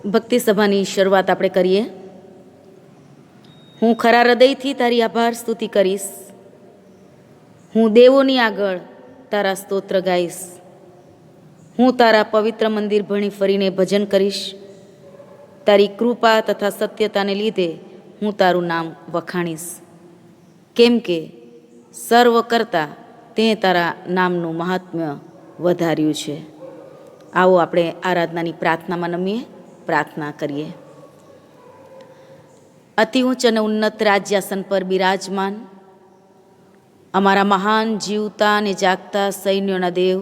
ભક્તિ સભાની શરૂઆત આપણે કરીએ. હું ખરા હૃદયથી તારી આભાર સ્તુતિ કરીશ. હું દેવોની આગળ તારા સ્તોત્ર ગાઈશ. હું તારા પવિત્ર મંદિર ભણી ફરીને ભજન કરીશ. તારી કૃપા તથા સત્યતાને લીધે હું તારું નામ વખાણીશ, કેમ કે સર્વ કરતાં તે તારા નામનું મહાત્મ્ય વધાર્યું છે. આવો આપણે આરાધનાની પ્રાર્થનામાં નમીએ, પ્રાર્થના કરીએ. અતિ ઉચ્ચ અને ઉન્નત રાજ્યાસન પર બિરાજમાન અમારા મહાન જીવતા અને જાગતા સૈન્યોના દેવ,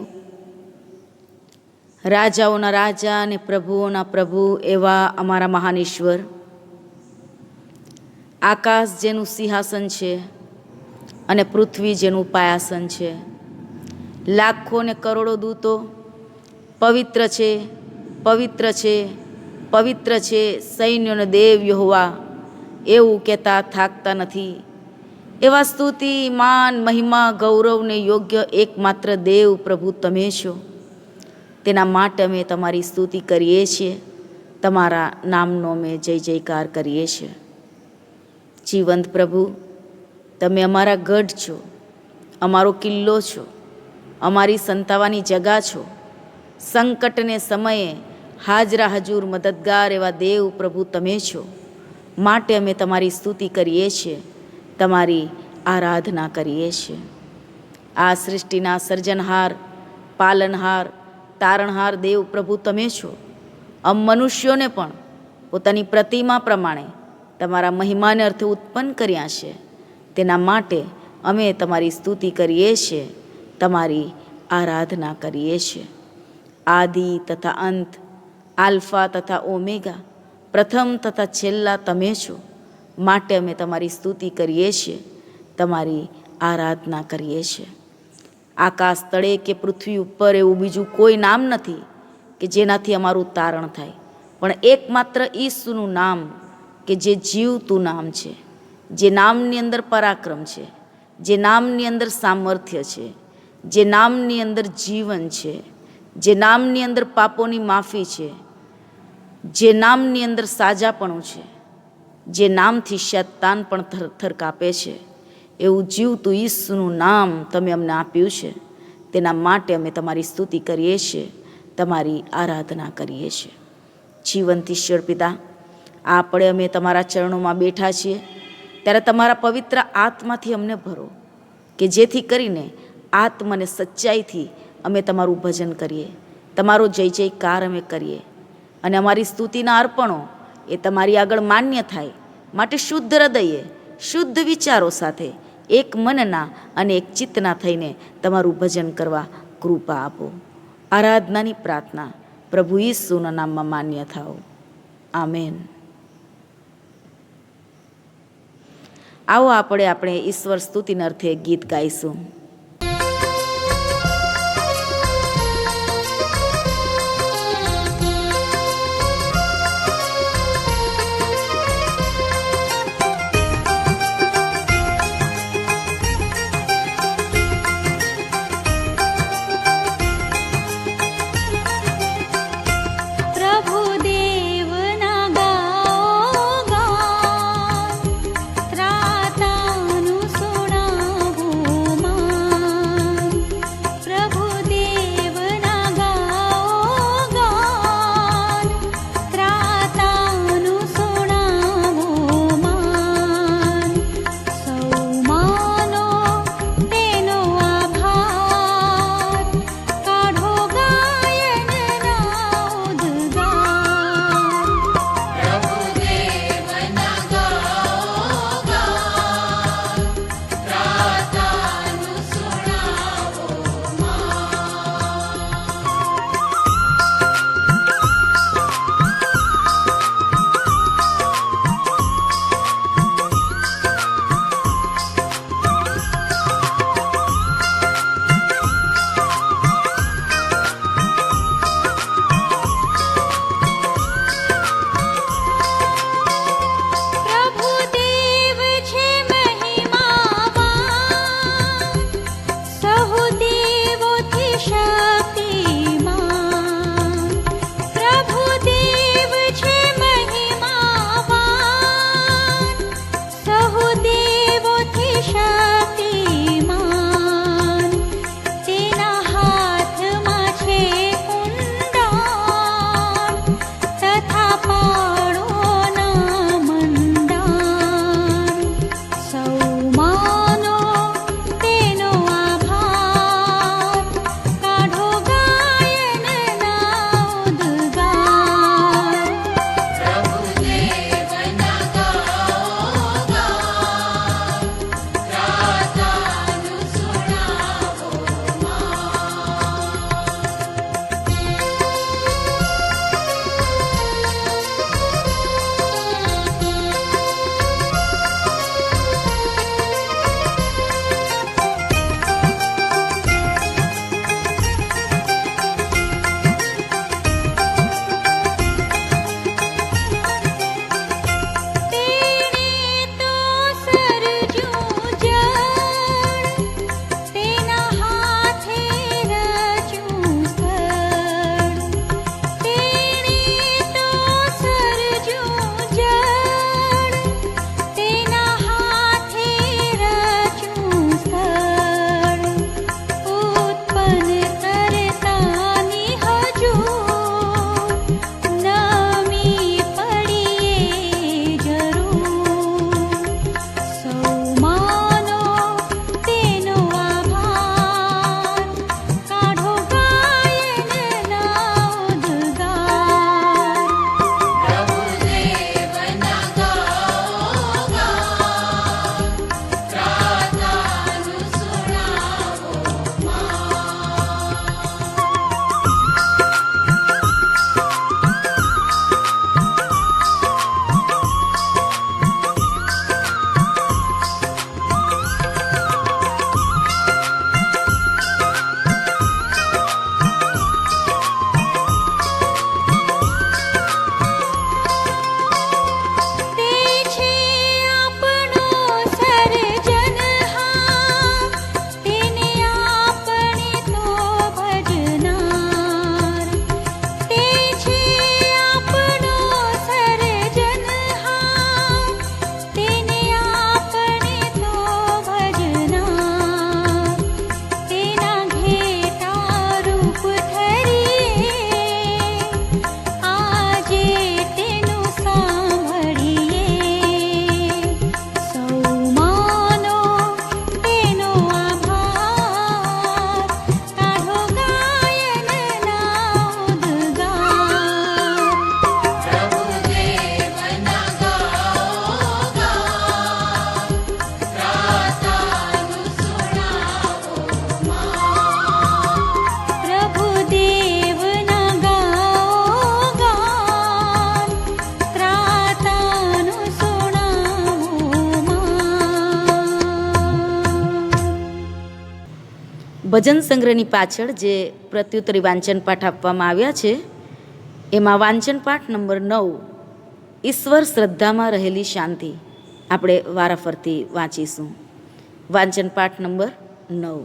રાજાઓના રાજા અને પ્રભુઓના પ્રભુ એવા અમારા મહાન ઈશ્વર, આકાશ જેનું સિંહાસન છે અને પૃથ્વી જેનું પાયાસન છે, લાખો ને કરોડો દૂતો પવિત્ર છે, પવિત્ર છે, પવિત્ર છે સૈન્યોનો દેવ યહોવા એવું કહેતા થાકતા નથી. એવા સ્તુતિ, માન, મહિમા, ગૌરવને યોગ્ય એકમાત્ર દેવ પ્રભુ તમે છો. તેના માટે અમે તમારી સ્તુતિ કરીએ છીએ, તમારા નામનો અમે જય જયકાર કરીએ છીએ. જીવંત પ્રભુ, તમે અમારા ગઢ છો, અમારો કિલ્લો છો, અમારી સંતાવાની જગા છો. સંકટને સમયે હાજરા હજૂર મદદગાર એવા દેવ પ્રભુ તમે છો. માટે અમે તમારી સ્તુતિ કરીએ છીએ, તમારી આરાધના કરીએ છીએ. આ સૃષ્ટિના સર્જનહાર, પાલનહાર, તારણહાર દેવ પ્રભુ તમે છો. મનુષ્યોને પણ પોતાની પ્રતિમા પ્રમાણે તમારા મહિમાને અર્થે ઉત્પન્ન કર્યા છે. તેના માટે અમે તમારી સ્તુતિ કરીએ છીએ, તમારી આરાધના કરીએ છીએ. આદિ તથા અંત, આલ્ફા તથા ઓમેગા, પ્રથમ તથા છેલ્લા તમે છો. માટે અમે તમારી સ્તુતિ કરીએ છીએ, તમારી આરાધના કરીએ છીએ. આકાશ તળે કે પૃથ્વી ઉપર એવું બીજું કોઈ નામ નથી કે જેનાથી અમારું તારણ થાય, પણ એકમાત્ર ઈસુનું નામ કે જે જીવતું નામ છે, જે નામની અંદર પરાક્રમ છે, જે નામની અંદર સામર્થ્ય છે, જે નામની અંદર જીવન છે, જે નામની અંદર પાપોની માફી છે, જે નામની અંદર સાજાપણું છે, જે નામથી શૈતાન પણ થરથર કાપે છે, એવું જીવતું ઈસુનું નામ તમે અમને આપ્યું છે. તેના માટે અમે તમારી સ્તુતિ કરીએ છીએ, તમારી આરાધના કરીએ છીએ. જીવંત ઈશ્વર પિતા, આપણે અમે તમારા ચરણોમાં બેઠા છીએ ત્યારે તમારા પવિત્ર આત્માથી અમને ભરો, કે જેથી કરીને આત્માને સચ્ચાઈથી અમે તમારું ભજન કરીએ, તમારો જય જયકાર અમે કરીએ, અને અમારી સ્તુતિના અર્પણો એ તમારી આગળ માન્ય થાય. માટે શુદ્ધ હૃદયે, શુદ્ધ વિચારો સાથે, એક મનના અને એક ચિત્તના થઈને તમારું ભજન કરવા કૃપા આપો. આરાધનાની પ્રાર્થના પ્રભુ ઈસુના નામમાં માન્ય થાઓ. આમેન. આવો આપણે ઈશ્વર સ્તુતિના અર્થે ગીત ગાઈશું. ત્રાતાનું સોનાવું ભજન સંગ્રહની પાછળ જે પ્રત્યુત્તરી વાંચન પાઠ આપવામાં આવ્યા છે એમાં વાંચન પાઠ નંબર 9 ઈશ્વર શ્રદ્ધામાં રહેલી શાંતિ આપણે વારાફરતી વાંચીશું. વાંચન પાઠ નંબર 9.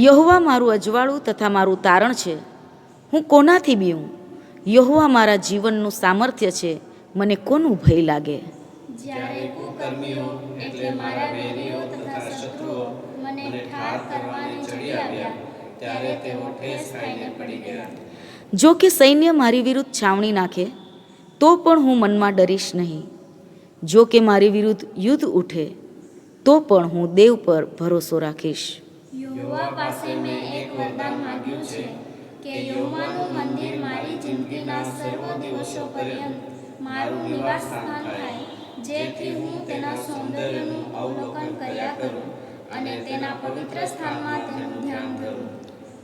યહોવા મારું અજવાળું તથા મારું તારણ છે, હું કોનાથી બીઉં? યહોવા મારા જીવનનું સામર્થ્ય છે, મને કોનું ભય લાગે? જ્યારે કુકર્મીઓ એટલે મારા વેરીઓ તથા શત્રુઓ મને ઠાર કરવાને ચડી આવ્યા, ત્યારે તેઓ ઠેસ ખાઈને પડી ગયા. જો કે સૈન્ય મારી વિરુદ્ધ છાવણી નાખે તો પણ હું મનમાં ડરીશ નહીં. જો કે મારી વિરુદ્ધ યુદ્ધ ઉઠે તો પણ હું દેવ પર ભરોસો રાખીશ. યહોવા પાસે મેં એક વરદાન માંગ્યું છે કે યહોવાનું મંદિર મારી જિંદગીના સર્વ દિવસો પર્યંત મારું નિવાસ સ્થાન થાય, જેથી હું તેના સૌંદર્યનું અવલોકન કર્યા કરું અને તેના પવિત્ર સ્થાનમાં તેનું ધ્યાન કરું.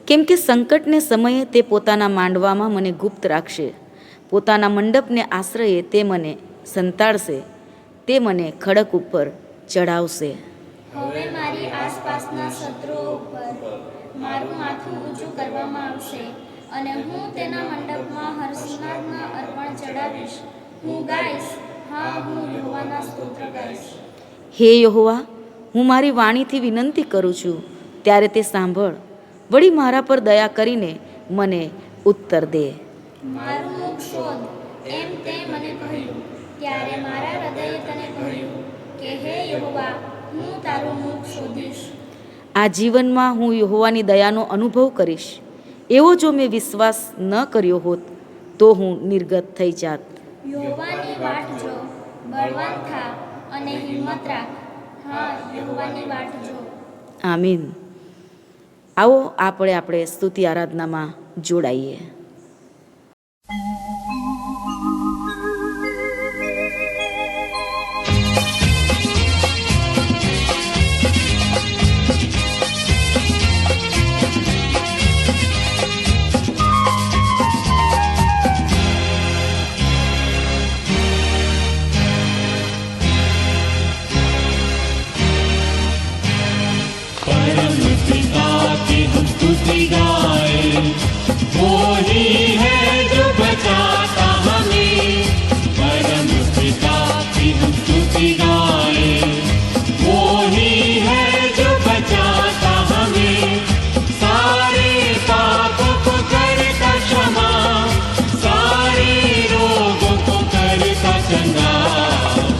કેમ કે સંકટને સમયે તે પોતાના માંડવામાં મને ગુપ્ત રાખશે, પોતાના મંડપને આશ્રયે તે મને સંતાડશે, તે મને ખડક ઉપર ચડાવશે. હવે મારી આસપાસના શત્રુઓ ઉપર મારું માથું ઊંચું કરવામાં આવશે અને હું તેના મંડપમાં હર્ષનાદના અર્પણ ચડાવીશ. હું ગાઈશ, હા, હું યહોવાના સ્તોત્ર ગાઈશ. હે યહોવા, હું મારી વાણીથી વિનંતી કરું છું, ત્યારે તે સાંભળ. વળી મારા પર દયા કરીને મને ઉત્તર દે. મારું મુખ શોધ, એમ તે મને કહ્યું. ત્યારે મારા હૃદયે તને કહ્યું કે હે યહોવા, હું તારું મુખ શોધીશ. આ જીવનમાં હું યહોવાની દયાનો અનુભવ કરીશ. એવો જો મેં વિશ્વાસ ન કર્યો હોત તો હું નિર્ગત થઈ જાત. યહોવાની વાટ જો, બળવાન થા અને હિંમત રાખ. હા, યહોવાની વાટ જો. આમીન. આવો આપણે સ્તુતિ આરાધનામાં જોડાઈએ. वो ही है जो बचाता हमें, परम पिता की हम स्तुति गाएं. वो ही है जो बचाता हमें, सारे पापों को करता क्षमा, सारे रोगों को करता चंगा.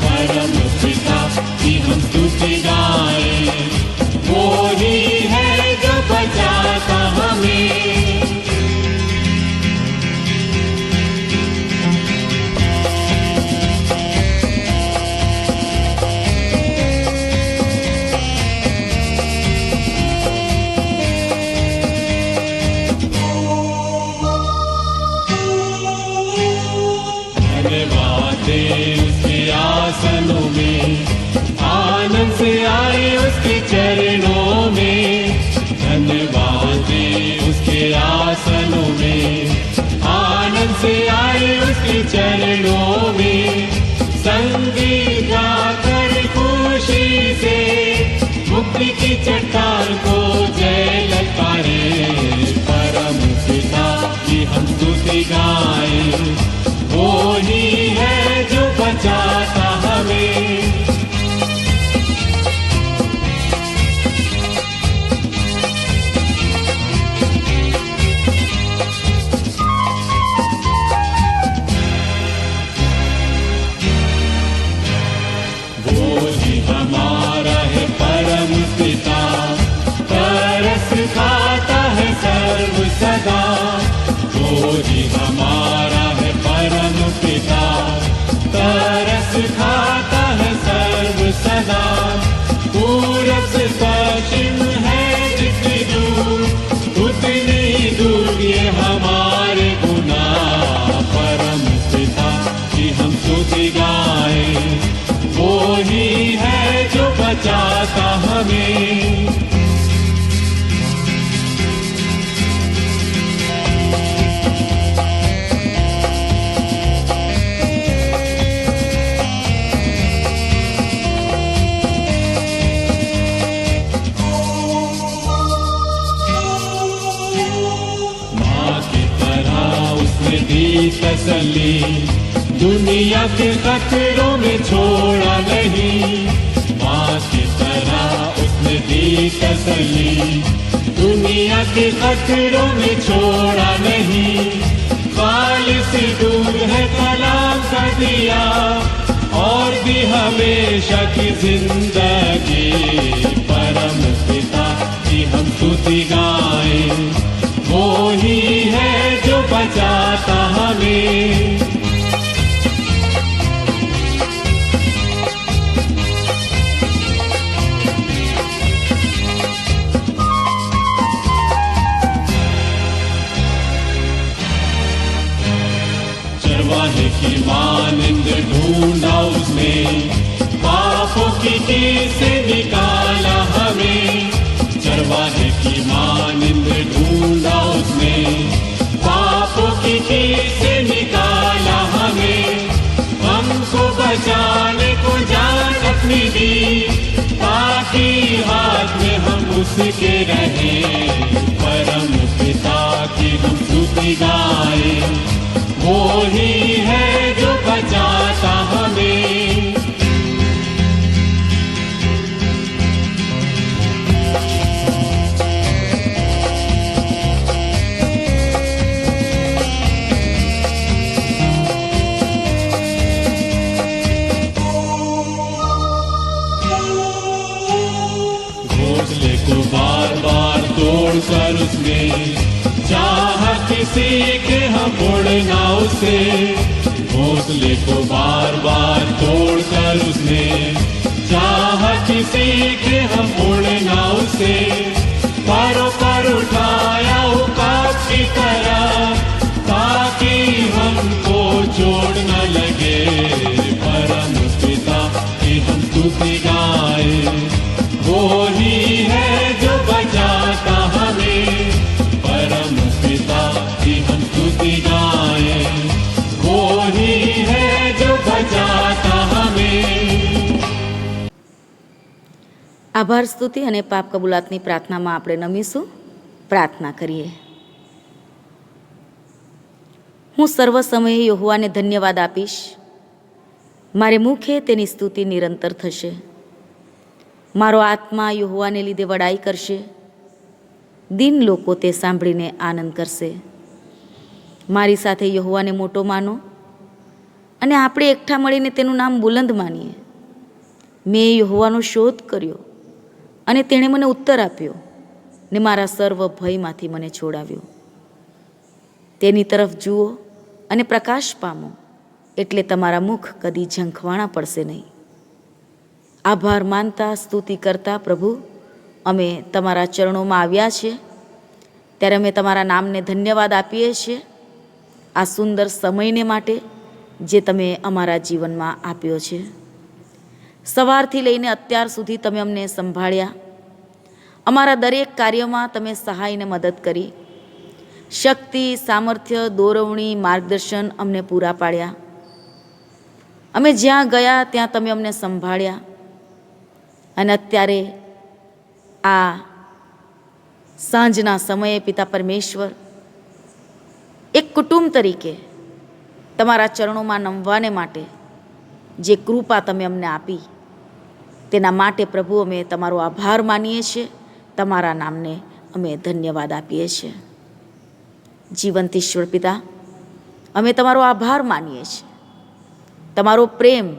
परम पिता की हम स्तुति गाएं. वो ही है जो बचाता हमें. उसके आसनों में आनंद से आए, उसके चरणों में धन्यवाद दे. उसके आसनों में आनंद से आए, उसके चरणों में संगीत गाकर खुशी से मुक्ति की चट्टान को जय ललकारे. परम पिता की हम स्तुति गाएं. वो ही है जो बचाता हमें. वो ही हमारा है परम पिता, तरस खाता है सर्व सदा. वो ही हमारा है परम पिता, तरस खाता है सर्व सदा. पूरब से पश्चिम है जितनी दूर, उतनी दूर ये हमारे गुनाह. परम पिता की हम स्तुति गाएं. वो ही है जो बचाता हमें. तसल्ली, दुनिया के खतरों में छोड़ा नहीं, माँ की तरह उसने दी तसल्ली, दुनिया के खतरों में छोड़ा नहीं, खालिस दूध है कलाम का दिया, और भी हमेशा की जिंदगी, परम पिता की हम स्तुति गाएं, वो ही है जो बचाता हमें। चरवाहे की मानिंद ढूंढा उसने, पापों की कील से निकाला हमें, चरवाहे की मानिंद ढूंढा उसने, पापों की कील से निकाला हमें, हमको बचाने को जान अपनी दी, ताकि हाथ में हम उसके रहें, परम पिता की हम स्तुति गाएं, वो ही है जो बचाता हमें। घोंसले को बार बार तोड़कर उसने चाहा किसी के हम उड़ना उसे, घोंसले को बार बार तोड़कर उसने चाहा किसी के हम उड़ना उसे, पैरों पर उठाया उकाब की तरह, ताकि हमको चोट न लगे, परम पिता की हम स्तुति गाएं, वो ही है जो बचाता हमें, परम पिता की हम स्तुति गाएं, वो ही है जो बचाता हमें। આભાર સ્તુતિ અને પાપ કબૂલાતની પ્રાર્થનામાં આપણે નમીશું. પ્રાર્થના કરીએ. હું સર્વ સમયે યહોવાને ધન્યવાદ આપીશ, મારે મુખે તેની સ્તુતિ નિરંતર થશે. મારો આત્મા યહોવાને લીધે વડાઈ કરશે, દિન લોકો તે સાંભળીને આનંદ કરશે. મારી સાથે યહોવાને મોટો માનો અને આપણે એકઠા મળીને તેનું નામ બુલંદ માનીએ. મેં યહોવાનો શોધ કર્યો અને તેણે મને ઉત્તર આપ્યો ને મારા સર્વ ભયમાંથી મને છોડાવ્યો. તેની તરફ જુઓ અને પ્રકાશ પામો, એટલે તમારા મુખ કદી ઝંખવાણા પડશે નહીં. આભાર માનતા સ્તુતિ કરતા પ્રભુ, અમે તમારા ચરણોમાં આવ્યા છીએ, ત્યારે અમે તમારા નામને ધન્યવાદ આપીએ છીએ આ સુંદર સમયને માટે જે તમે અમારા જીવનમાં આપ્યો છે. સવારથી લઈને અત્યાર સુધી તમે અમને સંભાળ્યા, અમારા દરેક કાર્યમાં તમે સહાયને મદદ કરી, શક્તિ, સામર્થ્ય, દોરવણી, માર્ગદર્શન અમને પૂરા પાડ્યા. અમે જ્યાં ગયા ત્યાં તમે અમને સંભાળ્યા, અને અત્યારે આ સાંજના સમયે પિતા પરમેશ્વર એક કુટુંબ તરીકે તમારા ચરણોમાં નમવાને માટે જે કૃપા તમે અમને આપી તેના માટે પ્રભુ અમે તમારો આભાર માનીએ છીએ, તમારા નામને અમે ધન્યવાદ આપીએ છીએ. જીવંત ઈશ્વર પિતા, અમે તમારો આભાર માનીએ છીએ, તમારો પ્રેમ,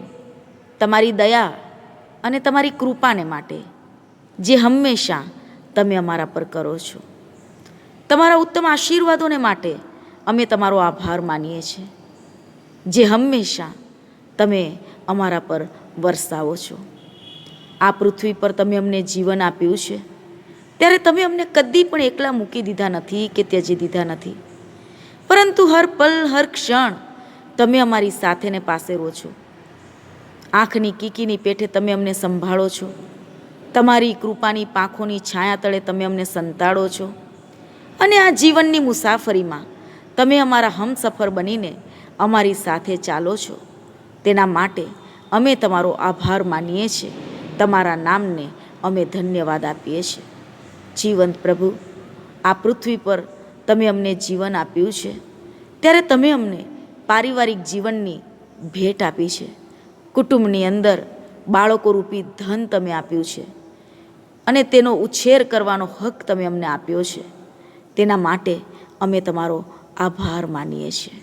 તમારી દયા અને તમારી કૃપાને માટે જે હંમેશા તમે અમારા પર કરો છો. તમારા ઉત્તમ આશીર્વાદોને માટે અમે તમારો આભાર માનીએ છીએ જે હંમેશા તમે અમારા પર વરસાવો છો. આ પૃથ્વી પર તમે અમને જીવન આપ્યું છે ત્યારે તમે અમને કદી પણ એકલા મૂકી દીધા નથી કે ત્યજી દીધા નથી, પરંતુ હર પલ હર ક્ષણ તમે અમારી સાથે ને પાસે રહો છો. આંખની કીકીની પેઠે તમે અમને સંભાળો છો, તમારી કૃપાની પાંખોની છાયા તળે તમે અમને સંતાડો છો, અને આ જીવનની મુસાફરીમાં તમે અમારા હમસફર બનીને અમારી સાથે ચાલો છો. તેના માટે અમે તમારો આભાર માનીએ છીએ, તમારા નામને અમે ધન્યવાદ આપીએ છીએ. જીવંત પ્રભુ, આ પૃથ્વી પર તમે અમને જીવન આપ્યું છે ત્યારે તમે અમને પારિવારિક જીવનની ભેટ આપી છે. કુટુંબની અંદર બાળકો રૂપી ધન તમે આપ્યું છે અને તેનો ઉછેર કરવાનો હક તમે અમને આપ્યો છે. તેના માટે અમે તમારો આભાર માનીએ છીએ.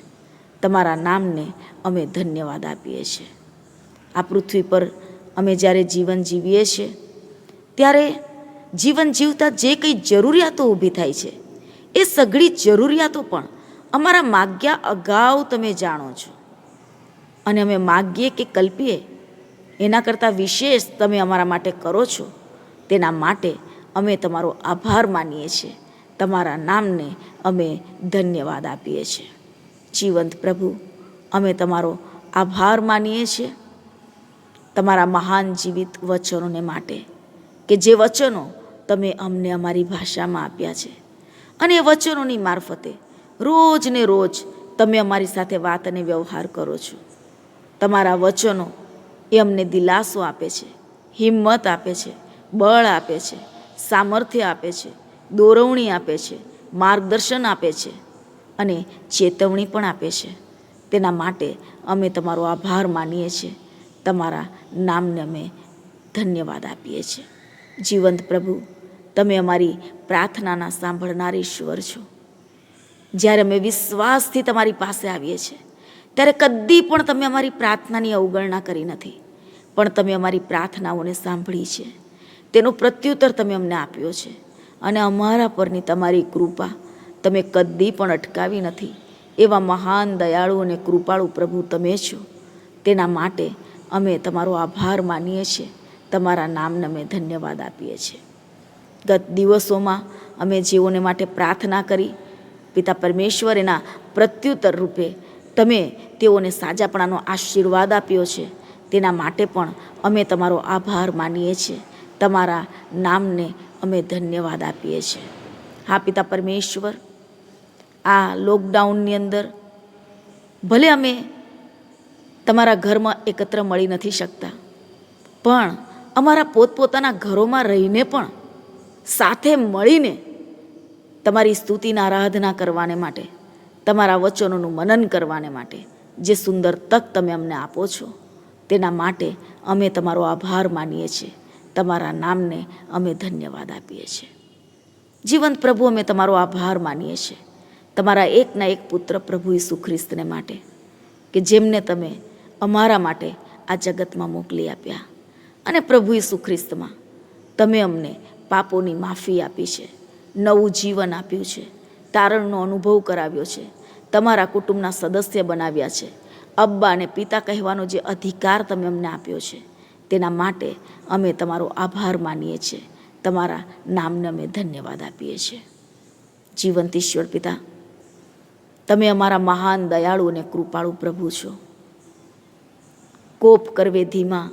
તમારા નામને અમે ધન્યવાદ આપીએ છીએ. આ પૃથ્વી પર અમે જ્યારે જીવન જીવીએ છીએ ત્યારે જીવન જીવતા જે કંઈ જરૂરિયાતો ઊભી થાય છે એ સઘળી જરૂરિયાતો પણ અમારા માગ્યા અગાઉ તમે જાણો છો. અને અમે માગીએ કે કલ્પીએ એના કરતાં વિશેષ તમે અમારા માટે કરો છો. તેના માટે અમે તમારો આભાર માનીએ છીએ. તમારા નામને અમે ધન્યવાદ આપીએ છીએ. જીવંત પ્રભુ, અમે તમારો આભાર માનીએ છીએ તમારા મહાન જીવિત વચનોને માટે, કે જે વચનો તમે અમને અમારી ભાષામાં આપ્યા છે અને એ વચનોની મારફતે રોજ ને રોજ તમે અમારી સાથે વાત અને વ્યવહાર કરો છો. તમારા વચનો એ અમને દિલાસો આપે છે, હિંમત આપે છે, બળ આપે છે, સામર્થ્ય આપે છે, દોરવણી આપે છે, માર્ગદર્શન આપે છે અને ચેતવણી પણ આપે છે. તેના માટે અમે તમારો આભાર માનીએ છીએ. તમારા નામને અમે ધન્યવાદ આપીએ છીએ. જીવંત પ્રભુ, તમે અમારી પ્રાર્થનાના સાંભળનાર ઈશ્વર છો. જ્યારે અમે વિશ્વાસથી તમારી પાસે આવીએ છીએ ત્યારે કદી પણ તમે અમારી પ્રાર્થનાની અવગણના કરી નથી, પણ તમે અમારી પ્રાર્થનાઓને સાંભળી છે. તેનો પ્રત્યુત્તર તમે અમને આપ્યો છે અને અમારા પરની તમારી કૃપા તમે કદી પણ અટકાવી નથી. એવા મહાન દયાળુ અને કૃપાળુ પ્રભુ તમે છો. તેના માટે અમે તમારો આભાર માનીએ છીએ. તમારા નામને અમે ધન્યવાદ આપીએ છીએ. ગત દિવસોમાં અમે જેઓને માટે પ્રાર્થના કરી, પિતા પરમેશ્વર એના પ્રત્યુત્તર રૂપે તમે તેઓને સાજાપણાનો આશીર્વાદ આપ્યો છે. તેના માટે પણ અમે તમારો આભાર માનીએ છીએ. તમારા નામને અમે ધન્યવાદ આપીએ છીએ. હા પિતા પરમેશ્વર, આ લોકડાઉનની અંદર ભલે અમે તમારા ઘરમાં એકત્ર મળી નથી શકતા, પણ અમારા પોતપોતાના ઘરોમાં રહીને પણ સાથે મળીને તમારી સ્તુતિના આરાધના કરવાને માટે, તમારા વચનોનું મનન કરવાને માટે જે સુંદર તક તમે અમને આપો છો, તેના માટે અમે તમારો આભાર માનીએ છીએ. તમારા નામને અમે ધન્યવાદ આપીએ છીએ. જીવંત પ્રભુ, અમે તમારો આભાર માનીએ છીએ તમારા એકના એક પુત્ર પ્રભુ ઈસુ ખ્રિસ્તને માટે, કે જેમને તમે અમારા માટે આ જગતમાં મોકલી આપ્યા. અને પ્રભુ ઈસુ ખ્રિસ્તમાં તમે અમને પાપોની માફી આપી છે, નવું જીવન આપ્યું છે, તારણનો અનુભવ કરાવ્યો છે, તમારા કુટુંબના સદસ્ય બનાવ્યા છે, અબ્બા અને પિતા કહેવાનો જે અધિકાર તમે અમને આપ્યો છે, તેના માટે અમે તમારો આભાર માનીએ છીએ. તમારા નામને અમે ધન્યવાદ આપીએ છીએ. જીવંત ઈશ્વર પિતા, તમે અમારા મહાન દયાળુ અને કૃપાળુ પ્રભુ છો. કોપ કરવે ધીમા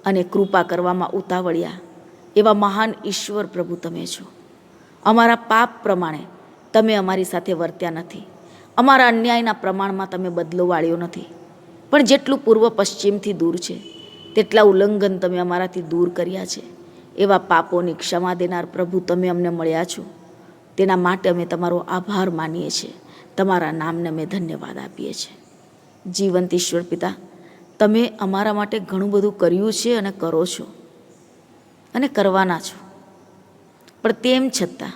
અને કૃપા કરવામાં ઉતાવળિયા એવા મહાન ઈશ્વર પ્રભુ તમે છો. અમારા પાપ પ્રમાણે તમે અમારી સાથે વર્ત્યા નથી. અમારા અન્યાયના પ્રમાણમાં તમે બદલો વાળ્યો નથી. પણ જેટલું પૂર્વ પશ્ચિમથી દૂર છે તેટલા ઉલ્લંઘન તમે અમારાથી દૂર કર્યા છે. એવા પાપોની ક્ષમા દેનાર પ્રભુ તમે અમને મળ્યા છો. તેના માટે અમે તમારો આભાર માનીએ છીએ. તમારા નામને અમે ધન્યવાદ આપીએ છીએ. જીવંત ઈશ્વર પિતા, તમે અમારા માટે ઘણું બધું કર્યું છે અને કરો છો અને કરવાના છો. પણ તેમ છતાં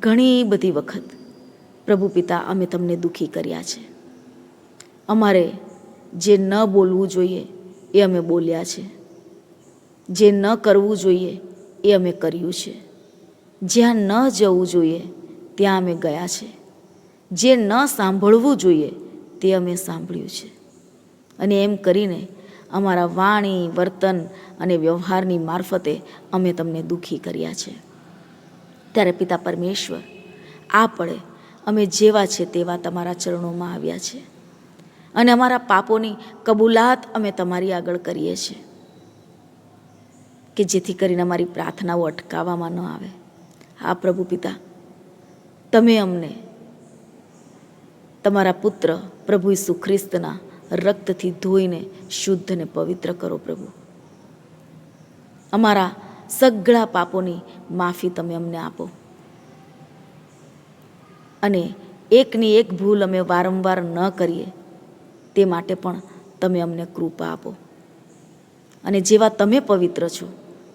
ઘણી બધી વખત પ્રભુ પિતા અમે તમને દુઃખી કર્યા છે. અમારે જે ન બોલવું જોઈએ એ અમે બોલ્યા છે, જે ન કરવું જોઈએ એ અમે કર્યું છે, જ્યાં ન જવું જોઈએ ત્યાં અમે ગયા છે, જે ન સાંભળવું જોઈએ તે અમે સાંભળ્યું છે. અને એમ કરીને અમારા વાણી, વર્તન અને વ્યવહારની મારફતે અમે તમને દુઃખી કર્યા છે. ત્યારે પિતા પરમેશ્વર, આ પળે અમે જેવા છે તેવા તમારા ચરણોમાં આવ્યા છે અને અમારા પાપોની કબૂલાત અમે તમારી આગળ કરીએ છીએ, કે જેથી કરીને અમારી પ્રાર્થનાઓ અટકાવવામાં ન આવે. હા પ્રભુ પિતા, તમે અમને તમારા પુત્ર પ્રભુ ઈસુ ખ્રિસ્તના રક્તથી ધોઈને શુદ્ધ અને પવિત્ર કરો. પ્રભુ, અમારા સઘળા પાપોની માફી તમે અમને આપો અને એકની એક ભૂલ અમે વારંવાર ન કરીએ તે માટે પણ તમે અમને કૃપા આપો. અને જેવા તમે પવિત્ર છો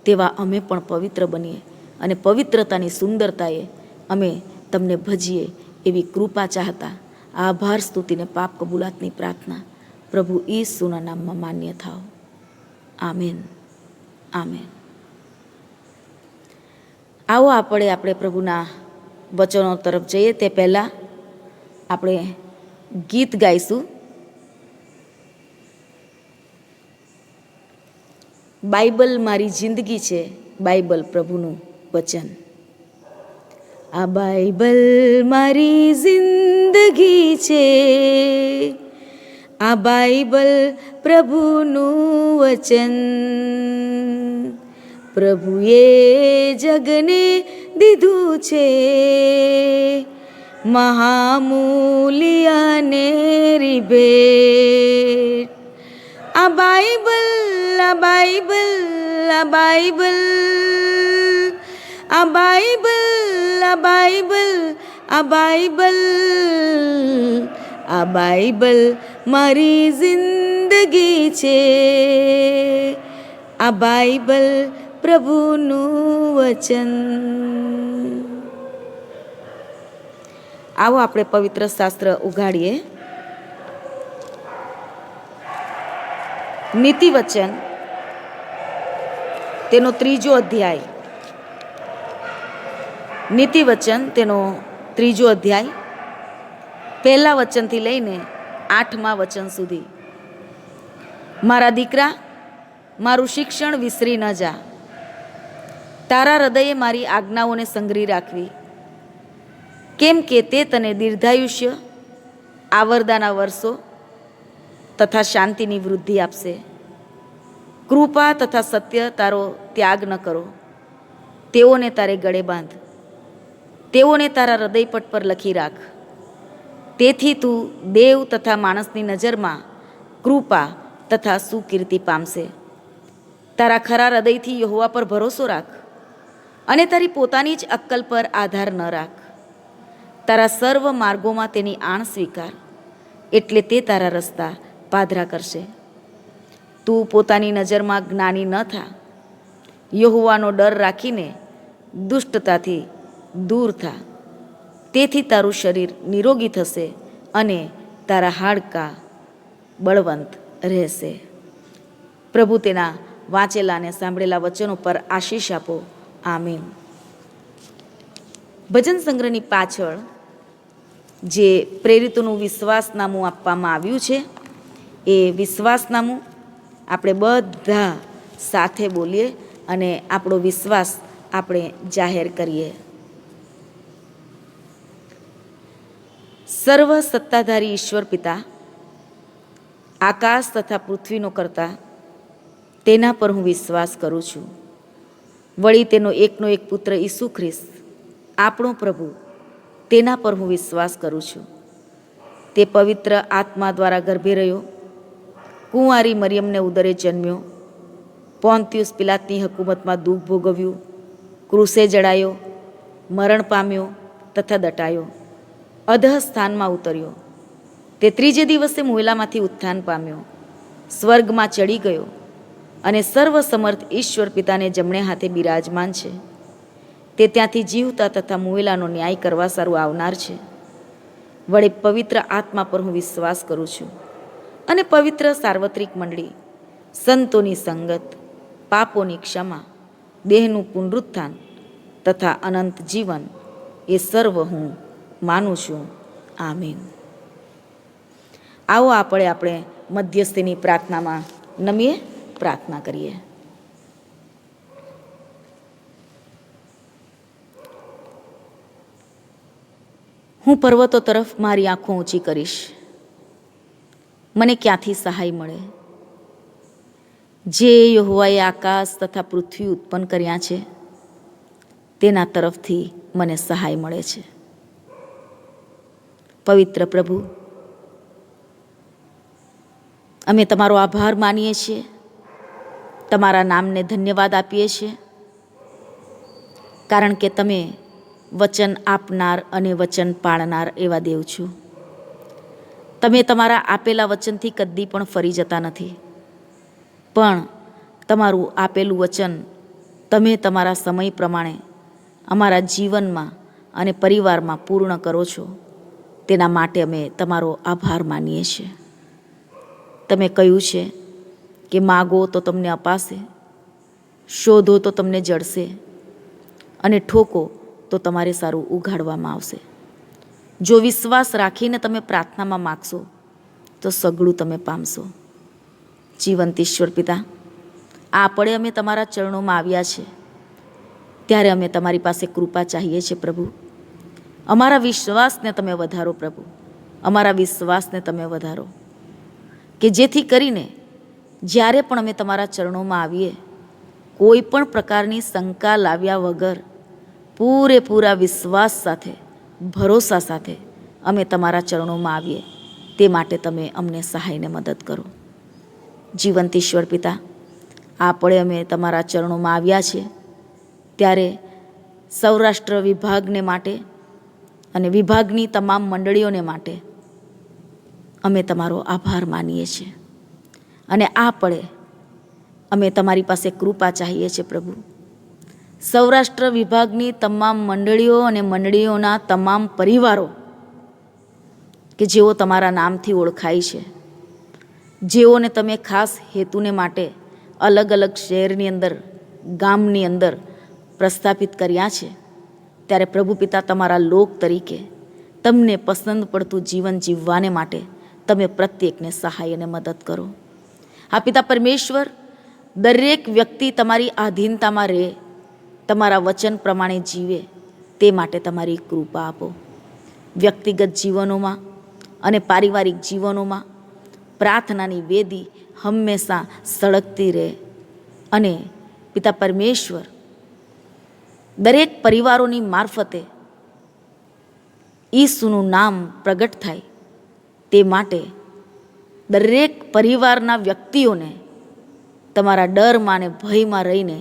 તેવા અમે પણ પવિત્ર બનીએ અને પવિત્રતાની સુંદરતાએ અમે તમને ભજીએ એવી કૃપા ચાહતા આભાર, સ્તુતિને પાપ કબૂલાતની પ્રાર્થના પ્રભુ ઈસુના નામમાં માન્ય થાઓ. Amen, amen. આવો આપણે પ્રભુના વચનો તરફ જઈએ તે પહેલાં આપણે ગીત ગાઈશું. બાઇબલ મારી જિંદગી છે, બાઇબલ પ્રભુનું વચન. આ બાઇબલ મારી જિંદગી છે, આ બાઇબલ પ્રભુનું વચન. પ્રભુએ જગને દીધું છે મહામૂલ્યને ભેટ. આ બાઇબલ, આ બાઇબલ, આ બાઇબલ, આ બાઇબલ, આ બાઇબલ, આ બાઇબલ, આ બાઇબલ મારી જિંદગી છે, આ બાઇબલ પ્રભુનું વચન. આવો આપણે પવિત્ર શાસ્ત્ર ઉઘાડીએ. નીતિ વચન તેનો 3જો અધ્યાય. નીતિ વચન તેનો 3જો અધ્યાય, પહેલા વચનથી લઈને 8મા વચન સુધી. મારા દીકરા, મારું શિક્ષણ વિસરી ન જા. તારા હૃદયે મારી આજ્ઞાઓને સંગ્રહી રાખવી, કેમ કે તે તને દીર્ઘાયુષ્ય, આવરદાના વર્ષો તથા શાંતિની વૃદ્ધિ આપશે. કૃપા તથા સત્ય તારો ત્યાગ ન કરો. તેઓને તારે ગળે બાંધ, તેઓને તારા હૃદયપટ પર લખી રાખ. તેથી તું દેવ તથા માણસની નજરમાં કૃપા તથા સુકીર્તિ પામશે. તારા ખરા હૃદયથી યહોવા પર ભરોસો રાખ અને તારી પોતાની જ અક્કલ પર આધાર ન રાખ. તારા સર્વ માર્ગોમાં તેની આણ સ્વીકાર, એટલે તે તારા રસ્તા પાધરા કરશે. તું પોતાની નજરમાં જ્ઞાની ન થા. યહોવાનો ડર રાખીને દુષ્ટતાથી દૂર થા. તેથી તારું શરીર નિરોગી થશે અને તારા હાડકાં બળવંત રહેશે. પ્રભુ તેના વાંચેલા અને સાંભળેલા વચનો પર આશીષ આપો. આમીન. ભજન સંગ્રહની પાછળ જે પ્રેરિતોનું વિશ્વાસનામું આપવામાં આવ્યું છે, એ વિશ્વાસનામું આપણે બધા સાથે બોલીએ અને આપણો વિશ્વાસ આપણે જાહેર કરીએ. સર્વ સત્તાધારી ઈશ્વર પિતા, આકાશ તથા પૃથ્વીનો કરતા, તેના પર હું વિશ્વાસ કરું છું. વળી તેનો એકનો એક પુત્ર ઈસુ ખ્રિસ્ત આપણો પ્રભુ, તેના પર હું વિશ્વાસ કરું છું. તે પવિત્ર આત્મા દ્વારા ગર્ભે રહ્યો, કુંવારી મરિયમને ઉદરે જન્મ્યો, પોન્તિયુસ પિલાતની હકુમતમાં દુઃખ ભોગવ્યું, ક્રૂસે જડાયો, મરણ પામ્યો તથા દટાયો, અધઃ સ્થાનમાં ઉતર્યો. તે 3જે દિવસે મુએલામાંથી ઉત્થાન પામ્યો, સ્વર્ગમાં ચડી ગયો અને સર્વસમર્થ ઈશ્વર પિતાને જમણે હાથે બિરાજમાન છે. તે ત્યાંથી જીવતા તથા મુએલાનો ન્યાય કરવા સારું આવનાર છે. વળી પવિત્ર આત્મા પર હું વિશ્વાસ કરું છું અને પવિત્ર સાર્વત્રિક મંડળી, સંતોની સંગત, પાપોની ક્ષમા, દેહનું પુનરુત્થાન તથા અનંત જીવન, એ સર્વ હું માનું છું. આમીન. આવો આપણે મધ્યસ્થીની પ્રાર્થનામાં નમીએ, પ્રાર્થના કરીએ. હું પર્વતો તરફ મારી આંખો ઊંચી કરીશ, મને ક્યાંથી સહાય મળે? જે યહોવાએ આકાશ તથા પૃથ્વી ઉત્પન્ન કર્યા છે, તેના તરફથી મને સહાય મળે છે. પવિત્ર પ્રભુ, અમે તમારો આભાર માનીએ છીએ, તમારા નામને ધન્યવાદ આપીએ છીએ, કારણ કે તમે વચન આપનાર અને વચન પાળનાર એવા દેવ છો. તમે તમારા આપેલા વચનથી કદી પણ ફરી જતા નથી, પણ તમારું આપેલું વચન તમે તમારા સમય પ્રમાણે અમારા જીવનમાં અને પરિવારમાં પૂર્ણ કરો છો. તેના માટે અમે તમારો આભાર માનીએ છીએ. તમે કહ્યું છે કે માગો તો તમને અપાશે, શોધો તો તમને જડશે, અને ઠોકો તો તમારે સારું ઉઘાડવામાં આવશે. જો વિશ્વાસ રાખીને તમે પ્રાર્થનામાં માગશો તો સઘળું તમે પામશો. જીવંત ઈશ્વર પિતા, આપણે અમે તમારા ચરણોમાં આવ્યા છે ત્યારે અમે તમારી પાસે કૃપા ચાહીએ છીએ પ્રભુ. અમારા વિશ્વાસને તમે વધારો પ્રભુ, અમારા વિશ્વાસને તમે વધારો, કે જેથી કરીને જ્યારે પણ અમે તમારા ચરણોમાં આવીએ કોઈ પણ પ્રકારની શંકા લાવ્યા વગર પૂરેપૂરા વિશ્વાસ સાથે, ભરોસા સાથે અમે તમારા ચરણોમાં આવીએ. તે માટે તમે અમને સહાયને મદદ કરો. જીવંત ઈશ્વર પિતા, આપણે અમે તમારા ચરણોમાં આવ્યા છીએ ત્યારે સૌરાષ્ટ્ર વિભાગને માટે અને વિભાગની તમામ મંડળીઓને માટે અમે તમારો આભાર માનીએ છીએ. અને અમે તમારી પાસે કૃપા ચાહીએ છીએ પ્રભુ. સૌરાષ્ટ્ર વિભાગની તમામ મંડળીઓ અને મંડળીઓના તમામ પરિવારો કે જેઓ તમારા નામથી ઓળખાય છે, જેઓને તમે ખાસ હેતુને માટે અલગ અલગ શહેરની અંદર, ગામની અંદર પ્રસ્થાપિત કર્યા છે, ત્યારે પ્રભુ પિતા, તમારા લોક તરીકે તમને પસંદ પડતું જીવન જીવવાને માટે તમે પ્રત્યેકને સહાય અને મદદ કરો. હા પિતા પરમેશ્વર, દરેક વ્યક્તિ તમારી આધીનતામાં રહે, તમારા વચન પ્રમાણે જીવે, તે માટે તમારી કૃપા આપો. વ્યક્તિગત જીવનોમાં અને પારિવારિક જીવનોમાં પ્રાર્થનાની વેદી હંમેશા સળગતી રહે. અને પિતા પરમેશ્વર, દરેક પરિવારોની મારફતે ઈસુનું નામ પ્રગટ થાય, તે માટે દરેક પરિવારના વ્યક્તિઓને તમારા ડરમાં અને ભયમાં રહીને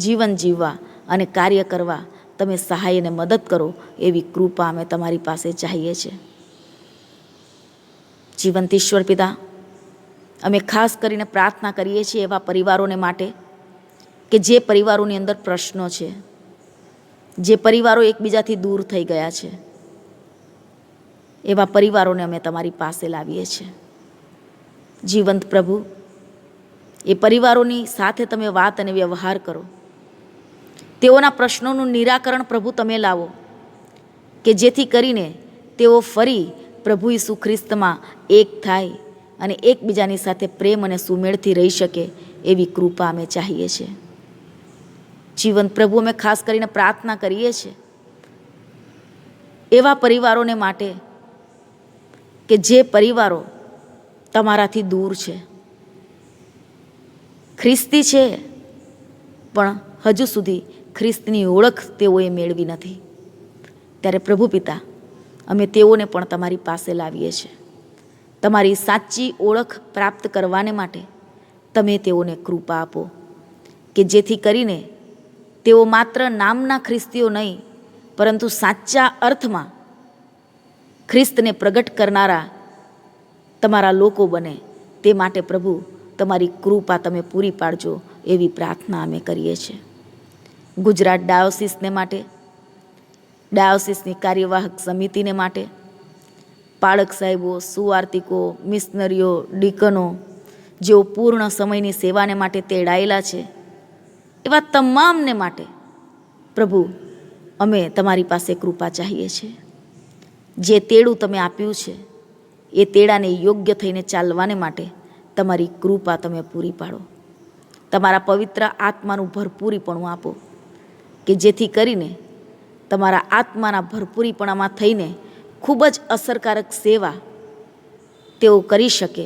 જીવન જીવવા અને કાર્ય કરવા તમે સહાય અને મદદ કરો, એવી કૃપા અમે તમારી પાસે ચાહીએ છીએ. જીવંત ઈશ્વર પિતા, અમે ખાસ કરીને પ્રાર્થના કરીએ છીએ એવા પરિવારોને માટે કે જે પરિવારોની અંદર પ્રશ્નો છે, જે પરિવારો એકબીજાથી દૂર થઈ ગયા છે, એવા પરિવારોને અમે તમારી પાસે લાવીએ છીએ. જીવંત પ્રભુ, એ પરિવારોની સાથે તમે વાત અને વ્યવહાર કરો. તેઓના પ્રશ્નોનું નિરાકરણ પ્રભુ તમે લાવો, કે જેથી કરીને તેઓ ફરી પ્રભુ ઈસુ ખ્રિસ્તમાં એક થાય અને એકબીજાની સાથે પ્રેમ અને સુમેળથી રહી શકે, એવી કૃપા અમે ચાહીએ છીએ. જીવંત પ્રભુ, અમે ખાસ કરીને પ્રાર્થના કરીએ છીએ એવા પરિવારોને માટે કે જે પરિવારો તમારાથી દૂર છે, ખ્રિસ્તી છે પણ હજુ સુધી ખ્રિસ્તની ઓળખ તેઓએ મેળવી નથી. ત્યારે પ્રભુ પિતા, અમે તેઓને પણ તમારી પાસે લાવીએ છીએ. તમારી સાચી ઓળખ પ્રાપ્ત કરવાને માટે તમે તેઓને કૃપા આપો, કે જેથી કરીને તેઓ માત્ર નામના ખ્રિસ્તીઓ નહીં, પરંતુ સાચા અર્થમાં ખ્રિસ્તને પ્રગટ કરનારા તમારા લોકો બને. તે માટે પ્રભુ, તમારી કૃપા તમે પૂરી પાડજો, એવી પ્રાર્થના અમે કરીએ છીએ. ગુજરાત ડાયોસિસને માટે, ડાયોસિસની કાર્યવાહક સમિતિને માટે, પાળક સાહેબો, સુવાર્તિકો, મિશનરીઓ, ડીકનો, જેઓ પૂર્ણ સમયની સેવાને માટે તેડાયેલા છે, એવા તમામને માટે પ્રભુ, અમે તમારી પાસે કૃપા ચાહીએ છીએ. જે તેડું તમે આપ્યું છે, એ તેડાને યોગ્ય થઈને ચાલવાને માટે તમારી કૃપા તમે પૂરી પાડો. તમારા પવિત્ર આત્માનું ભરપૂરીપણું આપો, કે જેથી કરીને તમારા આત્માના ભરપૂરીપણામાં થઈને ખૂબ જ અસરકારક સેવા તેઓ કરી શકે,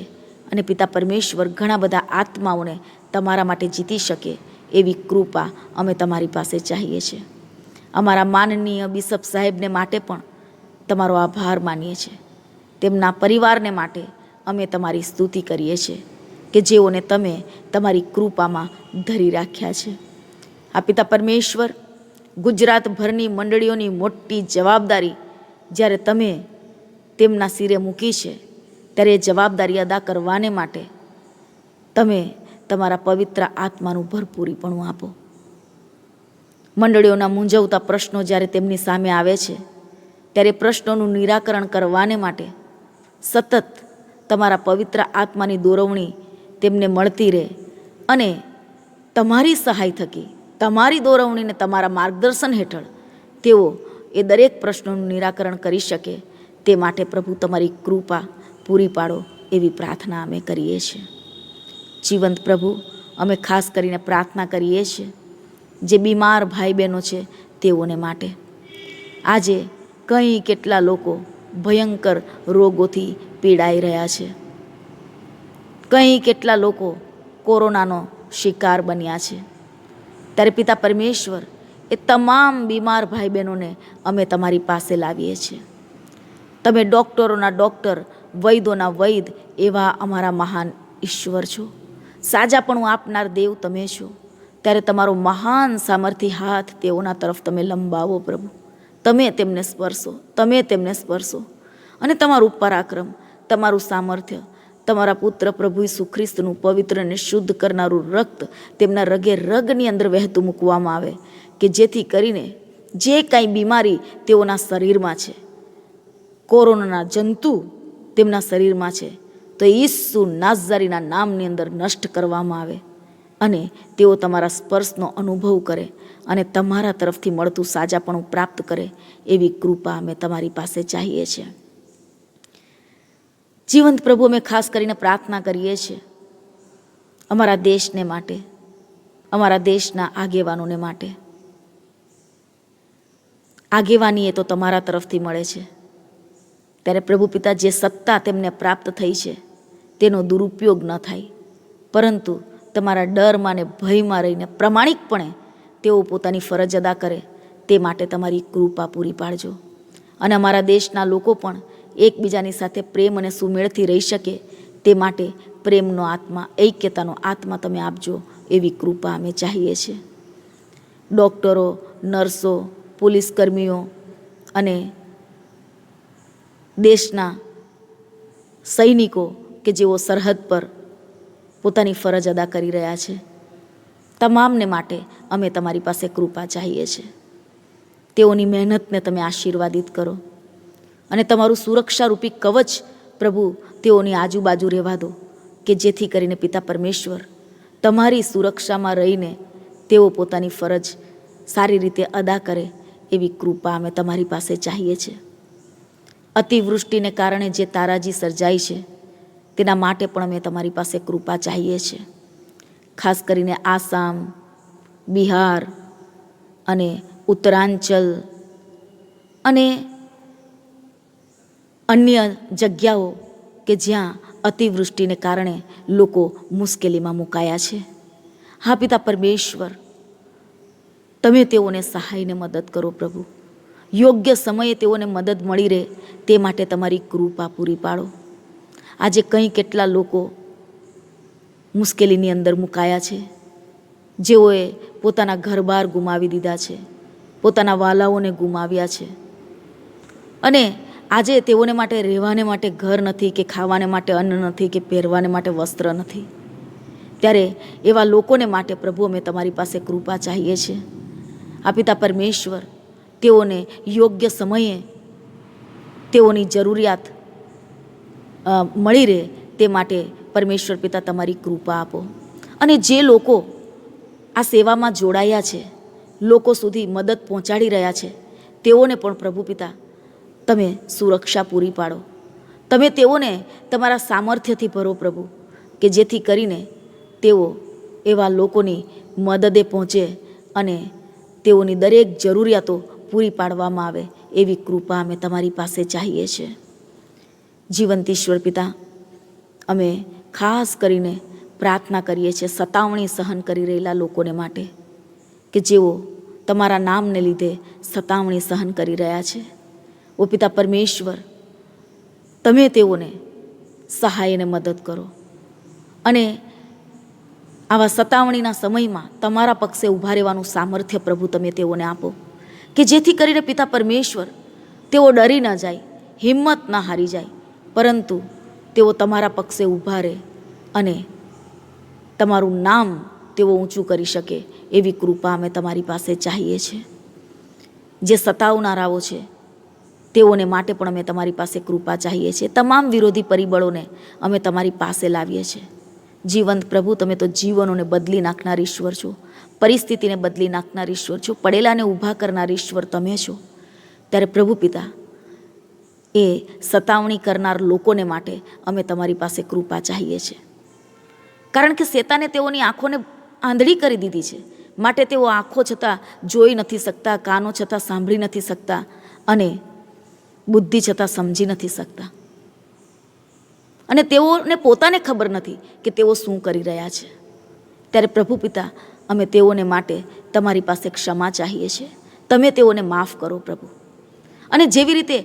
અને પિતા પરમેશ્વર, ઘણા બધા આત્માઓને તમારા માટે જીતી શકે, એવી કૃપા અમે તમારી પાસે ચાહીએ છીએ. અમારા માનનીય બિશપ સાહેબને માટે પણ તમારો આભાર માનીએ છીએ. તેમના પરિવારને માટે અમે તમારી સ્તુતિ કરીએ છીએ, કે જેઓને તમે તમારી કૃપામાં ધરી રાખ્યા છે. આ પિતા પરમેશ્વર, ગુજરાતભરની મંડળીઓની મોટી જવાબદારી જ્યારે તમે તેમના સિરે મૂકી છે, ત્યારે એ જવાબદારી અદા કરવાને માટે તમે તમારા પવિત્ર આત્માનું ભરપૂરીપણું આપો. મંડળીઓના મૂંઝવતા પ્રશ્નો જ્યારે તેમની સામે આવે છે ત્યારે પ્રશ્નોનું નિરાકરણ કરવાને માટે સતત તમારા પવિત્ર આત્માની દોરવણી તેમને મળતી રહે અને તમારી સહાય થકી, તમારી દોરવણીને તમારા માર્ગદર્શન હેઠળ તેઓ એ દરેક પ્રશ્નોનું નિરાકરણ કરી શકે તે માટે પ્રભુ તમારી કૃપા પૂરી પાડો એવી પ્રાર્થના અમે કરીએ છીએ. જીવંત પ્રભુ, અમે ખાસ કરીને પ્રાર્થના કરીએ છીએ જે બીમાર ભાઈ બહેનો છે તેઓને માટે. આજે કંઈ કેટલા લોકો ભયંકર રોગોથી પીડાઈ રહ્યા છે. કંઈ કેટલા લોકો કોરોનાનો શિકાર બન્યા છે. ત્યારે પિતા પરમેશ્વર, એ તમામ બીમાર ભાઈ બહેનોને અમે તમારી પાસે લાવીએ છીએ. તમે ડૉક્ટરોના ડૉક્ટર, વૈદોના વૈદ એવા અમારા મહાન ઈશ્વર છો. સાજાપણું આપનાર દેવ તમે છો. ત્યારે તમારો મહાન સામર્થ્ય હાથ તેઓના તરફ તમે લંબાવો પ્રભુ. તમે તેમને સ્પર્શો, તમે તેમને સ્પર્શો અને તમારું પરાક્રમ, તમારું સામર્થ્ય, તમારા પુત્ર પ્રભુ ઈસુ ખ્રિસ્તનું પવિત્ર અને શુદ્ધ કરનારું રક્ત તેમના રગે રગની અંદર વહેતું મૂકવામાં આવે કે જેથી કરીને જે કાંઈ બીમારી તેઓના શરીરમાં છે, કોરોનાના જંતુ તેમના શરીરમાં છે, તો ઈસુ નાઝારીના નામની અંદર નષ્ટ કરવામાં આવે અને તેઓ તમારા સ્પર્શનો અનુભવ કરે અને તમારા તરફથી મળતું સાજાપણું પ્રાપ્ત કરે એવી કૃપા અમે તમારી પાસે ચાહીએ છીએ. જીવંત પ્રભુ, અમે ખાસ કરીને પ્રાર્થના કરીએ છીએ અમારા દેશને માટે, અમારા દેશના આગેવાનોને માટે. આગેવાની એ તો તમારા તરફથી મળે છે. ત્યારે પ્રભુ પિતા, જે સત્તા તેમને પ્રાપ્ત થઈ છે તેનો દુરુપયોગ ન થાય, પરંતુ તમારા ડરમાં ને ભયમાં રહીને પ્રમાણિકપણે તેઓ પોતાની ફરજ અદા કરે તે માટે તમારી કૃપા પૂરી પાડજો. અને અમારા દેશના લોકો પણ એકબીજાની સાથે પ્રેમ અને સુમેળથી રહી શકે તે માટે પ્રેમનો આત્મા, ઐક્યતાનો આત્મા તમે આપજો એવી કૃપા અમે ચાહીએ છીએ. ડૉક્ટરો, નર્સો, પોલીસ કર્મીઓ અને દેશના સૈનિકો કે જેઓ સરહદ પર પોતાની ફરજ અદા કરી રહ્યા છે, તમામને માટે અમે તમારી પાસે કૃપા ચાહીએ છીએ. તેઓની મહેનતને તમે આશીર્વાદિત કરો અને તમારું સુરક્ષારૂપી કવચ પ્રભુ તેઓની આજુબાજુ રહેવા દો કે જેથી કરીને પિતા પરમેશ્વર, તમારી સુરક્ષામાં રહીને તેઓ પોતાની ફરજ સારી રીતે અદા કરે એવી કૃપા અમે તમારી પાસે ચાહીએ છીએ. અતિવૃષ્ટિને કારણે જે તારાજી સર્જાઈ છે તેના માટે પણ અમે તમારી પાસે કૃપા ચાહીએ છીએ. ખાસ કરીને આસામ, બિહાર અને ઉત્તરાંચલ અને અન્ય જગ્યાઓ કે જ્યાં અતિવૃષ્ટિને કારણે લોકો મુશ્કેલીમાં મુકાયા છે. હા પિતા પરમેશ્વર, તમે તેઓને સહાયને મદદ કરો પ્રભુ. યોગ્ય સમયે તેઓને મદદ મળી રહે તે માટે તમારી કૃપા પૂરી પાડો. આજે કંઈ કેટલા લોકો મુશ્કેલીની અંદર મુકાયા છે, જેઓએ પોતાના ઘરબાર ગુમાવી દીધા છે, પોતાના વાલાઓને ગુમાવ્યા છે અને આજે તેઓને માટે રહેવાને માટે ઘર નથી, કે ખાવાને માટે અન્ન નથી, કે પહેરવાને માટે વસ્ત્ર નથી. ત્યારે એવા લોકોને માટે પ્રભુ અમે તમારી પાસે કૃપા ચાહીએ છીએ. આ પિતા પરમેશ્વર, તેઓને યોગ્ય સમયે તેઓની જરૂરિયાત મળી રહે તે માટે પરમેશ્વર પિતા તમારી કૃપા આપો. અને જે લોકો આ સેવામાં જોડાયા છે, લોકો સુધી મદદ પહોંચાડી રહ્યા છે, તેઓને પણ પ્રભુ પિતા તમે સુરક્ષા પૂરી પાડો. તમે તેઓને તમારા સામર્થ્યથી ભરો પ્રભુ, કે જેથી કરીને તેઓ એવા લોકોની મદદે પહોંચે અને તેઓની દરેક જરૂરિયાતો પૂરી પાડવામાં આવે એવી કૃપા અમે તમારી પાસે ચાહીએ છીએ. જીવંત ઈશ્વર પિતા, અમે ખાસ કરીને પ્રાર્થના કરીએ છીએ સતાવણી સહન કરી રહેલા લોકોને માટે, કે જેઓ તમારા નામને લીધે સતાવણી સહન કરી રહ્યા છે. ઓ પિતા પરમેશ્વર, તમે તેઓને સહાય અને મદદ કરો અને આવા સતાવણીના સમયમાં તમારા પક્ષે ઊભા રહેવાનું સામર્થ્ય પ્રભુ તમે તેઓને આપો, કે જેથી કરીને પિતા પરમેશ્વર તેઓ ડરી ન જાય, હિંમત ન હારી જાય, પરંતુ તેઓ તમારા પક્ષે ઊભા રહે અને તમારું નામ તેઓ ઊંચું કરી શકે એવી કૃપા અમે તમારી પાસે ચાહીએ છીએ. જે સતાવનારાઓ છે તેઓને માટે પણ અમે તમારી પાસે કૃપા ચાહીએ છીએ. તમામ વિરોધી પરિબળોને અમે તમારી પાસે લાવીએ છીએ. જીવંત પ્રભુ, તમે તો જીવનોને બદલી નાખનાર ઈશ્વર છો, પરિસ્થિતિને બદલી નાખનાર ઈશ્વર છો, પડેલાને ઊભા કરનાર ઈશ્વર તમે છો. ત્યારે પ્રભુ પિતા, એ સતાવણી કરનાર લોકોને માટે અમે તમારી પાસે કૃપા ચાહીએ છીએ. કારણ કે શેતાને તેઓની આંખોને આંધળી કરી દીધી છે, માટે તેઓ આંખો છતાં જોઈ નથી શકતા, કાનો છતાં સાંભળી નથી શકતા અને બુદ્ધિ છતાં સમજી નથી શકતા. અને તેઓને પોતાને ખબર નથી કે તેઓ શું કરી રહ્યા છે. ત્યારે પ્રભુ પિતા, અમે તેઓને માટે તમારી પાસે ક્ષમા ચાહીએ છીએ. તમે તેઓને માફ કરો પ્રભુ. અને જેવી રીતે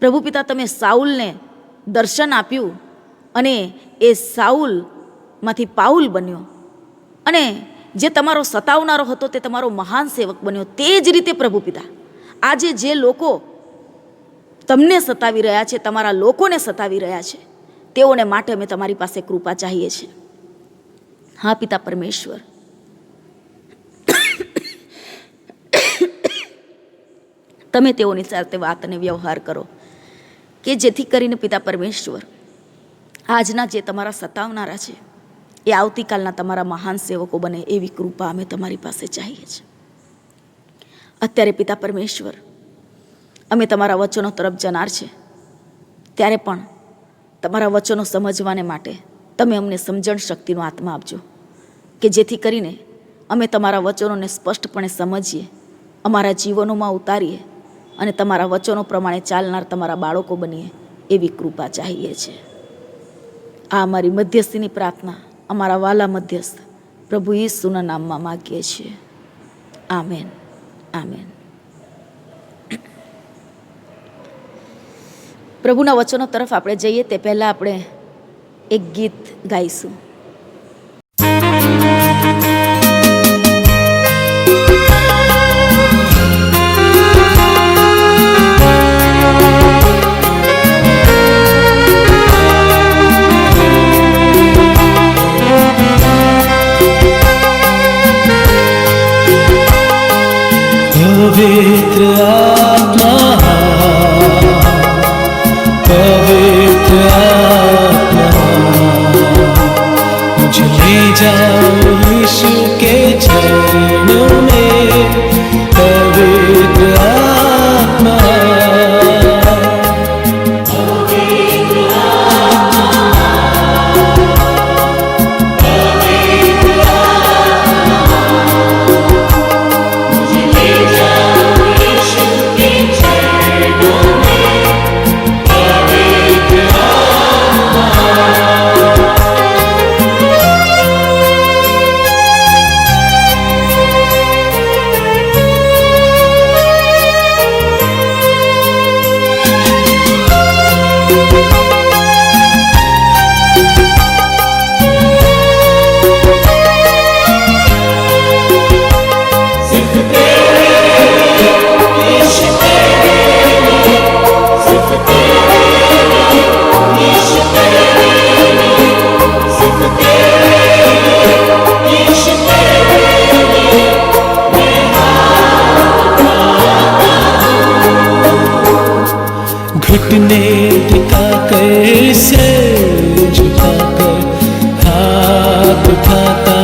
પ્રભુ પિતા તમે સાઉલને દર્શન આપ્યું અને એ સાઉલમાંથી પાઉલ બન્યો અને જે તમારો સતાવનારો હતો તે તમારો મહાન સેવક બન્યો, તે જ રીતે પ્રભુ પિતા આજે જે લોકો તમને સતાવી રહ્યા છે, તમારા લોકોને સતાવી રહ્યા છે, તેઓને માટે અમે તમારી પાસે કૃપા ચાહીએ છીએ. હા પિતા પરમેશ્વર, તમે તેઓની સાથે વાત અને વ્યવહાર કરો કે જેથી કરીને પિતા પરમેશ્વર આજના જે તમારા સતાવનારા છે એ આવતીકાલના તમારા મહાન સેવકો બને એવી કૃપા અમે તમારી પાસે ચાહીએ છીએ. અત્યારે પિતા પરમેશ્વર અમે તમારા વચનો તરફ જનાર છે, ત્યારે પણ તમારા વચનો સમજવાને માટે તમે અમને સમજણ શક્તિનો આત્મા આપજો કે જેથી કરીને અમે તમારા વચનોને સ્પષ્ટપણે સમજીએ, અમારા જીવનોમાં ઉતારીએ અને તમારા વચનો પ્રમાણે ચાલનાર તમારા બાળકો બનીએ એવી કૃપા ચાહીએ છીએ. આ અમારી મધ્યસ્થીની પ્રાર્થના અમારા વાલા મધ્યસ્થ પ્રભુ ઈસુના નામમાં માગીએ છીએ. Amen, amen. પ્રભુના વચનો તરફ આપણે જઈએ તે પહેલાં આપણે એક ગીત ગાઈશું. पवित्र आत्मा, पवित्र आत्मा, मुझे ले जाओ यीशु के चरणों में. पवित्र आत्मा, पवित्र घुटने टिकाकर सिर झुकाकर हाथ उठाता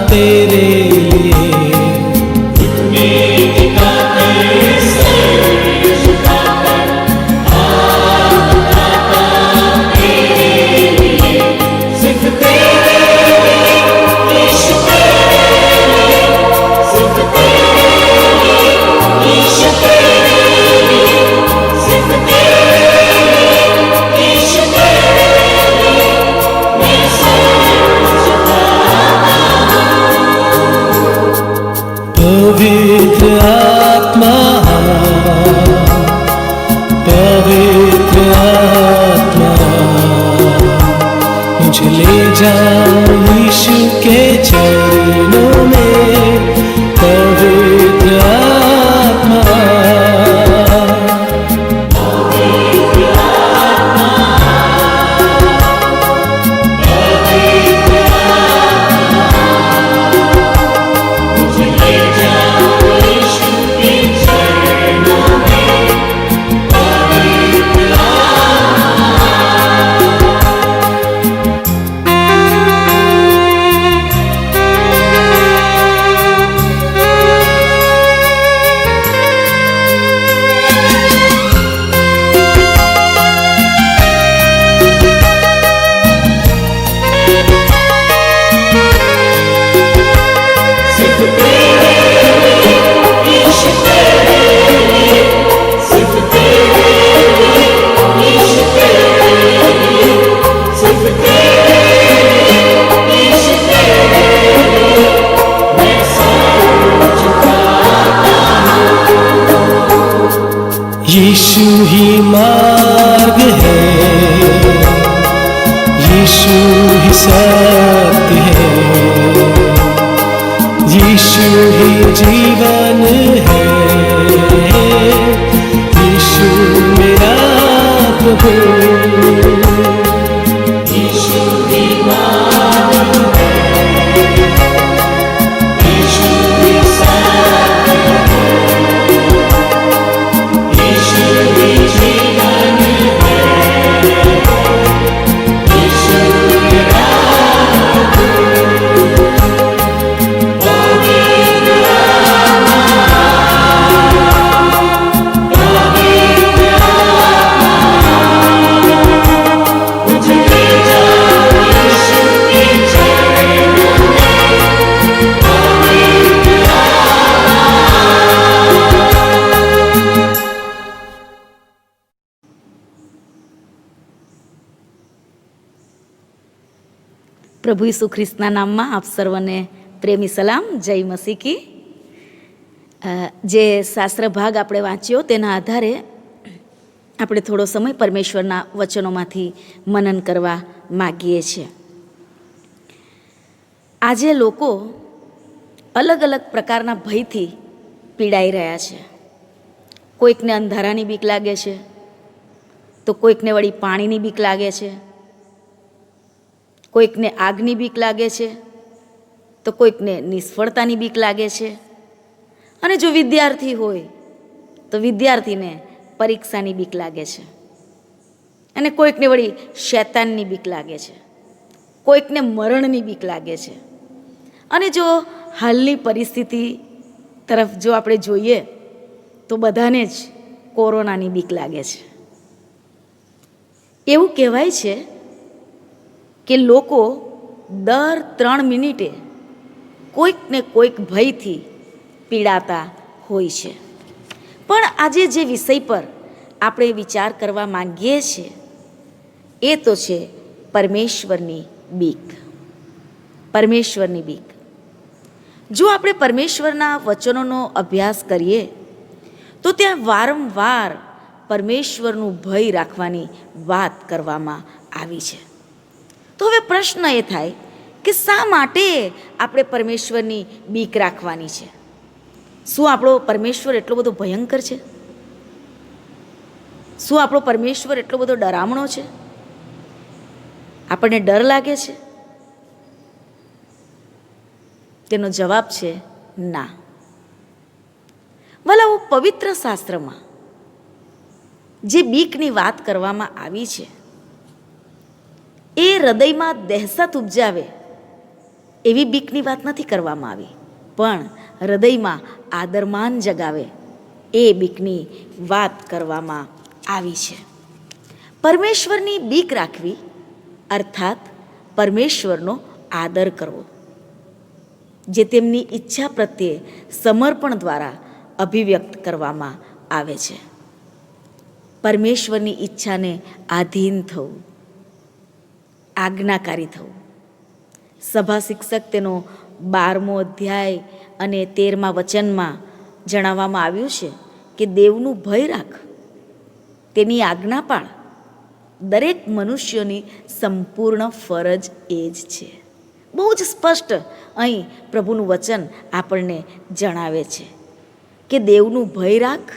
तेरे लिए. घुटने टिकाकर सिर झुकाकर हाथ उठाता तेरे लिए. सिर्फ तेरे लिए यीशु, तेरे लिए सिर्फ तेरे लिए यीशु, तेरे लिए सिर्फ पवित्र आत्मा, पवित्र आत्मा, मुझे ले जाओ यीशु के चरणों में. पवित्र आत्मा, पवित्र आत्मा, सत्य है, यीशु ही जीवन है, यीशु मेरा प्रभु, यीशु ही मार्ग है, यीशु ही सत्य है, यीशु ही जीवन है, यीशु मेरा પ્રભુ ઈસુ ખ્રિસ્તના નામમાં આપ સર્વને પ્રેમી સલામ, જય મસીહ કી. જે શાસ્ત્ર ભાગ આપણે વાંચ્યો તેના આધારે આપણે થોડો સમય પરમેશ્વરના વચનોમાંથી મનન કરવા માગીએ છીએ. આજે લોકો અલગ અલગ પ્રકારના ભયથી પીડાઈ રહ્યા છે. કોઈકને અંધારાની બીક લાગે છે, તો કોઈકને વળી પાણીની બીક લાગે છે, કોઈકને આગની બીક લાગે છે, તો કોઈકને નિષ્ફળતાની બીક લાગે છે, અને જો વિદ્યાર્થી હોય તો વિદ્યાર્થીને પરીક્ષાની બીક લાગે છે, અને કોઈકને વળી શૈતાનની બીક લાગે છે, કોઈકને મરણની બીક લાગે છે. અને જો હાલની પરિસ્થિતિ તરફ જો આપણે જોઈએ તો બધાને જ કોરોનાની બીક લાગે છે. એવું કહેવાય છે કે લોકો દર 3 મિનિટે કોઈક ને કોઈક ભયથી પીડાતા હોય છે. પણ આજે જે વિષય પર આપણે વિચાર કરવા માંગીએ છીએ એ તો છે પરમેશ્વરની બીક. પરમેશ્વરની બીક. જો આપણે પરમેશ્વરના વચનોનો અભ્યાસ કરીએ તો ત્યાં વારંવાર પરમેશ્વરનું ભય રાખવાની વાત કરવામાં આવી છે. તો હવે પ્રશ્ન એ થાય કે શા માટે આપણે પરમેશ્વરની બીક રાખવાની છે? શું આપણો પરમેશ્વર એટલો બધો ભયંકર છે? શું આપણો પરમેશ્વર એટલો બધો ડરામણો છે? આપણને ડર લાગે છે? તેનો જવાબ છે ના. વલાઓ, પવિત્ર શાસ્ત્રમાં જે બીકની વાત કરવામાં આવી છે એ હૃદયમાં દહેશત ઉપજાવે એવી બીકની વાત નથી કરવામાં આવી, પણ હૃદયમાં આદરમાન જગાવે એ બીકની વાત કરવામાં આવી છે. પરમેશ્વરની બીક રાખવી અર્થાત પરમેશ્વરનો આદર કરવો, જે તેમની ઈચ્છા પ્રત્યે સમર્પણ દ્વારા અભિવ્યક્ત કરવામાં આવે છે. પરમેશ્વરની ઈચ્છાને આધીન થવું, આજ્ઞાકારી થવું. સભા શિક્ષક તેનો 12મો અધ્યાય અને 13મા વચનમાં જણાવવામાં આવ્યું છે કે દેવનું ભય રાખ, તેની આજ્ઞા પાળ, દરેક મનુષ્યની સંપૂર્ણ ફરજ એ જ છે. બહુ જ સ્પષ્ટ અહીં પ્રભુનું વચન આપણને જણાવે છે કે દેવનું ભય રાખ,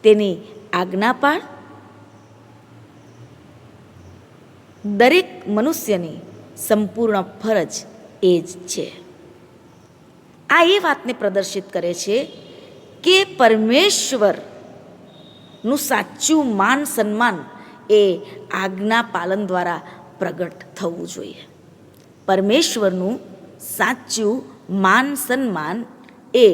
તેની આજ્ઞા પાળ, દરેક મનુષ્યની સંપૂર્ણ ફરજ એ જ છે. આ એ વાતને પ્રદર્શિત કરે છે કે પરમેશ્વરનું સાચું માન સન્માન એ આજ્ઞા પાલન દ્વારા પ્રગટ થવું જોઈએ. પરમેશ્વરનું સાચું માન સન્માન એ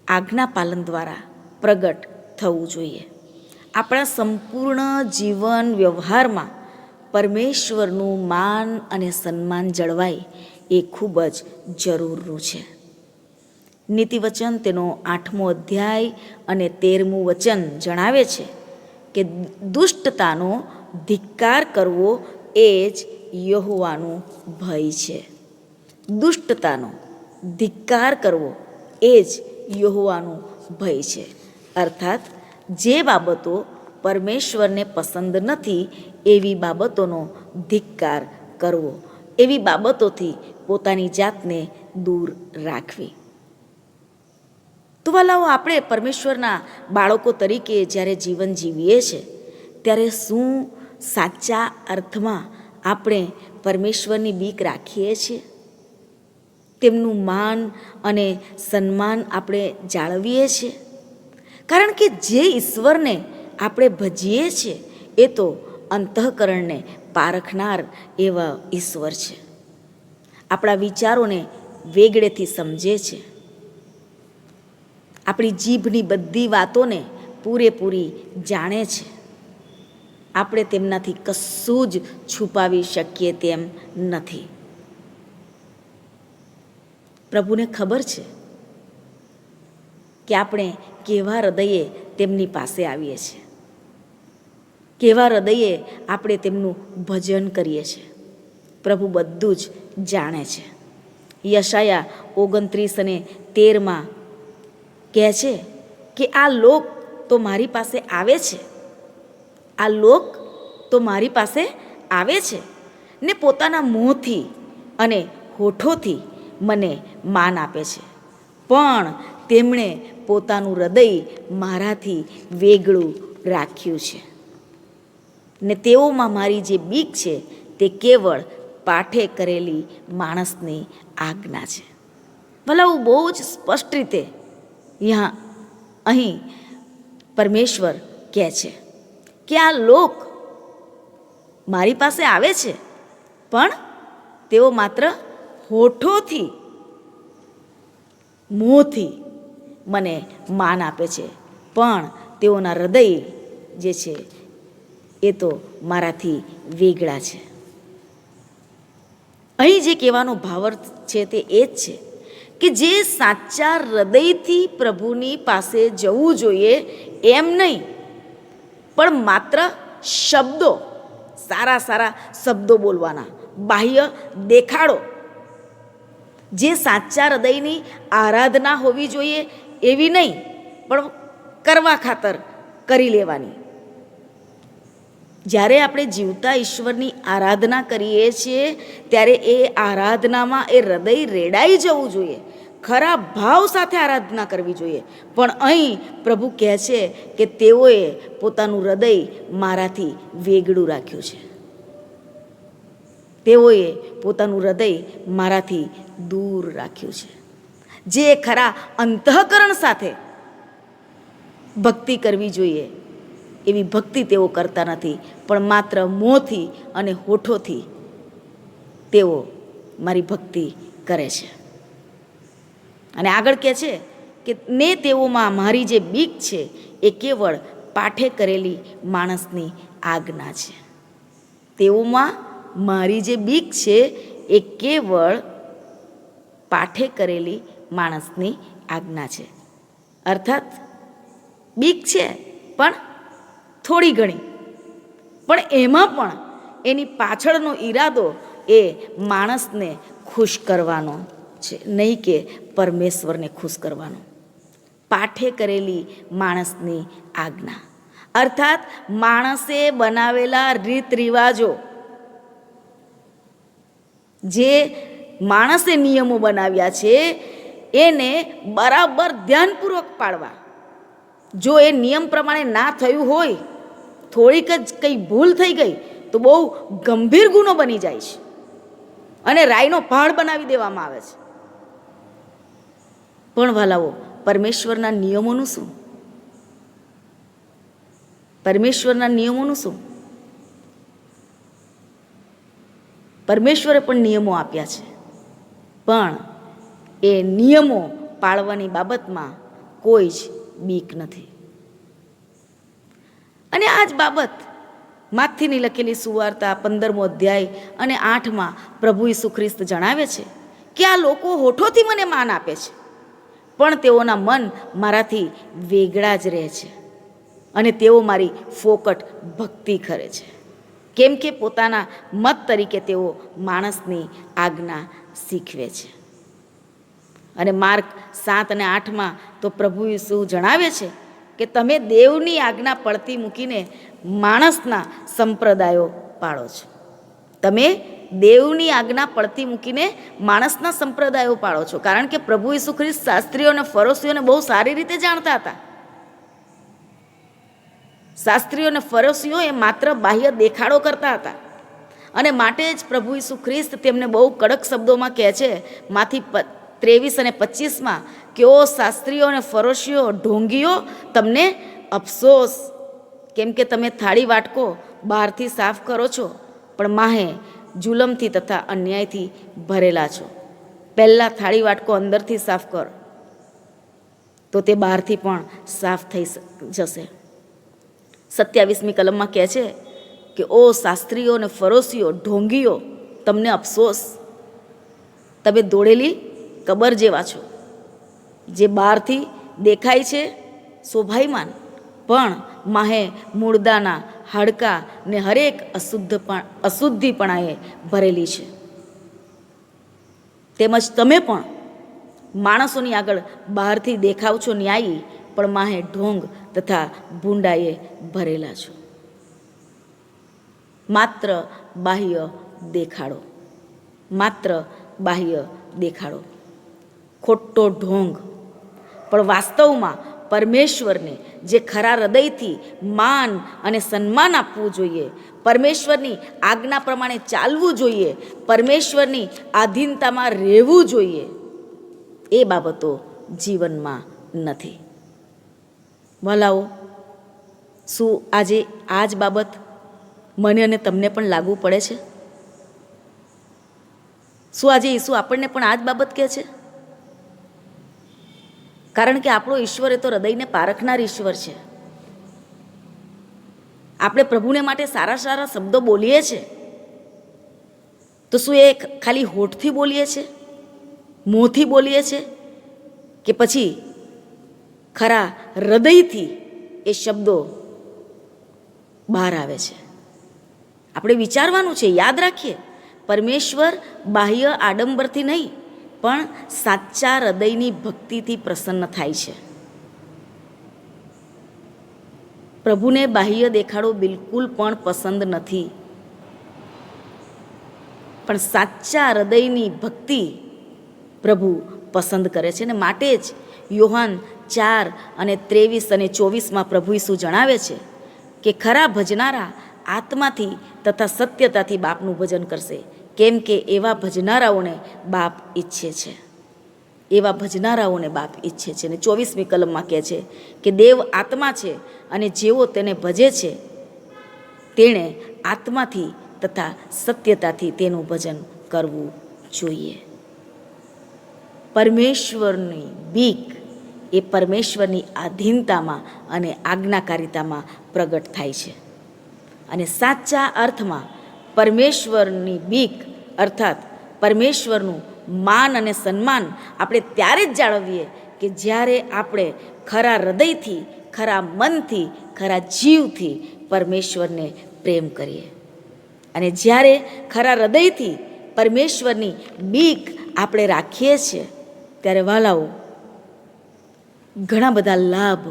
આજ્ઞા પાલન દ્વારા પ્રગટ થવું જોઈએ. આપણા સંપૂર્ણ જીવન વ્યવહારમાં પરમેશ્વરનું માન અને સન્માન જળવાય એ ખૂબ જ જરૂરનું છે. નીતિવચન તેનો 8મો અધ્યાય અને 13મું વચન જણાવે છે કે દુષ્ટતાનો ધિક્કાર કરવો એ જ યહોવાનું ભય છે. દુષ્ટતાનો ધિક્કાર કરવો એ જ યહોવાનું ભય છે. અર્થાત જે બાબતો પરમેશ્વરને પસંદ નથી એવી બાબતોનો ધિક્કાર કરવો, એવી બાબતોથી પોતાની જાતને દૂર રાખવી. તો વાલાઓ, આપણે પરમેશ્વરના બાળકો તરીકે જ્યારે જીવન જીવીએ છીએ ત્યારે શું સાચા અર્થમાં આપણે પરમેશ્વરની બીક રાખીએ છીએ? તેમનું માન અને સન્માન આપણે જાળવીએ છીએ? કારણ કે જે ઈશ્વરને આપણે ભજીએ છીએ એ તો અંતઃકરણને પારખનાર એવા ઈશ્વર છે. આપણા વિચારોને વેગળેથી સમજે છે. આપણી જીભની બધી વાતોને પૂરેપૂરી જાણે છે. આપણે તેમનાથી કશું જ છુપાવી શકીએ તેમ નથી. પ્રભુને ખબર છે કે આપણે કેવા હૃદયે તેમની પાસે આવીએ છીએ, કેવા હૃદયે આપણે તેમનું ભજન કરીએ છીએ. પ્રભુ બધું જ જાણે છે. યશાયા 29:13 કહે છે કે આ લોક તો મારી પાસે આવે છે, આ લોક તો મારી પાસે આવે છે ને પોતાના મોંથી અને હોઠોથી મને માન આપે છે, પણ તેમણે પોતાનું હૃદય મારાથી વેગળું રાખ્યું છે ને તેઓમાં મારી જે બીક છે તે કેવળ પાઠે કરેલી માણસની આજ્ઞા છે. ભલા બહુ જ સ્પષ્ટ રીતે અહીં પરમેશ્વર કહે છે કે આ લોક મારી પાસે આવે છે, પણ તેઓ માત્ર હોઠોથી મોંથી મને માન આપે છે, પણ તેઓના હૃદય જે છે એ તો મારાથી વેગળા છે. અહીં જે કહેવાનો ભાવાર્થ છે તે એ જ છે કે જે સાચા હૃદયથી પ્રભુની પાસે જવું જોઈએ એમ નહીં, પણ માત્ર શબ્દો, સારા સારા શબ્દો બોલવાના, બાહ્ય દેખાડો, જે સાચા હૃદયની આરાધના હોવી જોઈએ એવી નહીં, પણ કરવા ખાતર કરી લેવાની. જ્યારે આપણે જીવતા ઈશ્વરની આરાધના કરીએ છીએ ત્યારે એ આરાધનામાં એ હૃદય રેડાઈ જવું જોઈએ, ખરા ભાવ સાથે આરાધના કરવી જોઈએ. પણ અહીં પ્રભુ કહે છે કે તેઓએ પોતાનું હૃદય મારાથી વેગળું રાખ્યું છે, તેઓએ પોતાનું હૃદય મારાથી દૂર રાખ્યું છે. જે ખરા અંતઃકરણ સાથે ભક્તિ કરવી જોઈએ એવી ભક્તિ તેઓ કરતા નથી, પણ માત્ર મોંથી અને હોઠોથી તેઓ મારી ભક્તિ કરે છે. અને આગળ કહે છે કે ને તેઓમાં મારી જે બીક છે એ કેવળ પાઠે કરેલી માણસની આજ્ઞા છે. તેઓમાં મારી જે બીક છે એ કેવળ પાઠે કરેલી માણસની આજ્ઞા છે. અર્થાત બીક છે પણ થોડી ઘણી, પણ એમાં પણ એની પાછળનો ઈરાદો એ માણસને ખુશ કરવાનો છે, નહીં કે પરમેશ્વરને ખુશ કરવાનો. પાઠે કરેલી માણસની આજ્ઞા અર્થાત માણસે બનાવેલા રીત રિવાજો, જે માણસે નિયમો બનાવ્યા છે એને બરાબર ધ્યાનપૂર્વક પાળવા. જો એ નિયમ પ્રમાણે ના થયું હોય, થોડીક જ કંઈ ભૂલ થઈ ગઈ તો બહુ ગંભીર ગુનો બની જાય છે અને રાઈનો પહાડ બનાવી દેવામાં આવે છે. પણ વાલાઓ, પરમેશ્વરના નિયમોનું શું? પરમેશ્વરના નિયમોનું શું? પરમેશ્વરે પણ નિયમો આપ્યા છે, પણ એ નિયમો પાળવાની બાબતમાં કોઈ જ બીક નથી. અને આ જ બાબત માથીની લખેલી સુવાર્તા 15મો અધ્યાય અને 8માં પ્રભુ ઈસુ ખ્રિસ્ત જણાવે છે કે આ લોકો હોઠોથી મને માન આપે છે, પણ તેઓના મન મારાથી વેગળા જ રહે છે અને તેઓ મારી ફોકટ ભક્તિ કરે છે, કેમ કે પોતાના મત તરીકે તેઓ માણસની આજ્ઞા શીખવે છે. અને માર્ક 7 અને 8માં તો પ્રભુ ઈસુ જણાવે છે કે તમે દેવની આજ્ઞા પડતી મૂકીને માણસના સંપ્રદાયો પાળો છો, તમે દેવની આજ્ઞા પડતી મૂકીને માણસના સંપ્રદાયો પાળો છો. કારણ કે પ્રભુ ઈસુ ખ્રિસ્ત શાસ્ત્રીઓ અને ફરોશીઓને બહુ સારી રીતે જાણતા હતા. શાસ્ત્રીઓ અને ફરોશીઓ એ માત્ર બાહ્ય દેખાડો કરતા હતા, અને માટે જ પ્રભુ ઈસુ ખ્રિસ્ત તેમને બહુ કડક શબ્દોમાં કહે છે, માથી 23 અને 25માં, કે ઓ શાસ્ત્રીઓ અને ફરોશીઓ, ઢોંગીઓ, તમને અફસોસ, કેમ કે તમે થાળી વાટકો બહારથી સાફ કરો છો, પણ માહે જુલમથી તથા અન્યાયથી ભરેલા છો. પહેલાં થાળી વાટકો અંદરથી સાફ કર, તો તે બહારથી પણ સાફ થઈ જશે. 27મી કલમમાં કહે છે કે ઓ શાસ્ત્રીઓ અને ફરોશીઓ, ઢોંગીઓ, તમને અફસોસ, તમે દોડેલી કબર જેવા છો, જે બહારથી દેખાય છે શોભાયમાન, પણ માહે મૂળદાના, હાડકા ને હરેક અશુદ્ધિપણાએ ભરેલી છે. તેમજ તમે પણ માણસોની આગળ બહારથી દેખાવ છો ન્યાયી, પણ માહે ઢોંગ તથા ભૂંડાએ ભરેલા છો. માત્ર બાહ્ય દેખાડો, માત્ર બાહ્ય દેખાડો, ખોટો ઢોંગ, પણ વાસ્તવમાં પરમેશ્વરને જે ખરા હૃદયથી માન અને સન્માન આપવું જોઈએ, પરમેશ્વરની આજ્ઞા પ્રમાણે ચાલવું જોઈએ, પરમેશ્વરની આધીનતામાં રહેવું જોઈએ, એ બાબતો જીવનમાં નથી. વહાલાઓ, શું આજે આ જ બાબત મને અને તમને પણ લાગુ પડે છે? શું આજે ઈસુ આપણને પણ આ જ બાબત કહે છે? કારણ કે આપણો ઈશ્વર એ તો હૃદયને પારખનાર ઈશ્વર છે. આપણે પ્રભુને માટે સારા સારા શબ્દો બોલીએ છીએ, તો શું એ ખાલી હોઠથી બોલીએ છીએ, મોંથી બોલીએ છીએ, કે પછી ખરા હૃદયથી એ શબ્દો બહાર આવે છે? આપણે વિચારવાનું છે. યાદ રાખીએ, પરમેશ્વર બાહ્ય આડંબરથી નહીં, પણ સાચા હૃદયની ભક્તિથી પ્રસન્ન થાય છે. પ્રભુને બાહ્ય દેખાડો બિલકુલ પણ પસંદ નથી, પણ સાચા હૃદયની ભક્તિ પ્રભુ પસંદ કરે છે. અને માટે જ યોહાન 4 અને 23 અને 24માં પ્રભુ ઈસુ જણાવે છે કે ખરા ભજનારા આત્માથી તથા સત્યતાથી બાપનું ભજન કરશે, કેમ કે એવા ભજનારાઓને બાપ ઈચ્છે છે, એવા ભજનારાઓને બાપ ઈચ્છે છે. અને 24મી કલમમાં કહે છે કે દેવ આત્મા છે, અને જેઓ તેને ભજે છે તેણે આત્માથી તથા સત્યતાથી તેનું ભજન કરવું જોઈએ. પરમેશ્વરની બીક એ પરમેશ્વરની આધીનતામાં અને આજ્ઞાકારિતામાં પ્રગટ થાય છે. અને સાચા અર્થમાં પરમેશ્વરની બીક અર્થાત પરમેશ્વરનું માન અને સન્માન આપણે ત્યારે જ જાળવીએ કે જ્યારે આપણે ખરા હૃદયથી, ખરા મનથી, ખરા જીવથી પરમેશ્વરને પ્રેમ કરીએ. અને જ્યારે ખરા હૃદયથી પરમેશ્વરની બીક આપણે રાખીએ છીએ, ત્યારે વહાલાઓ, ઘણા બધા લાભ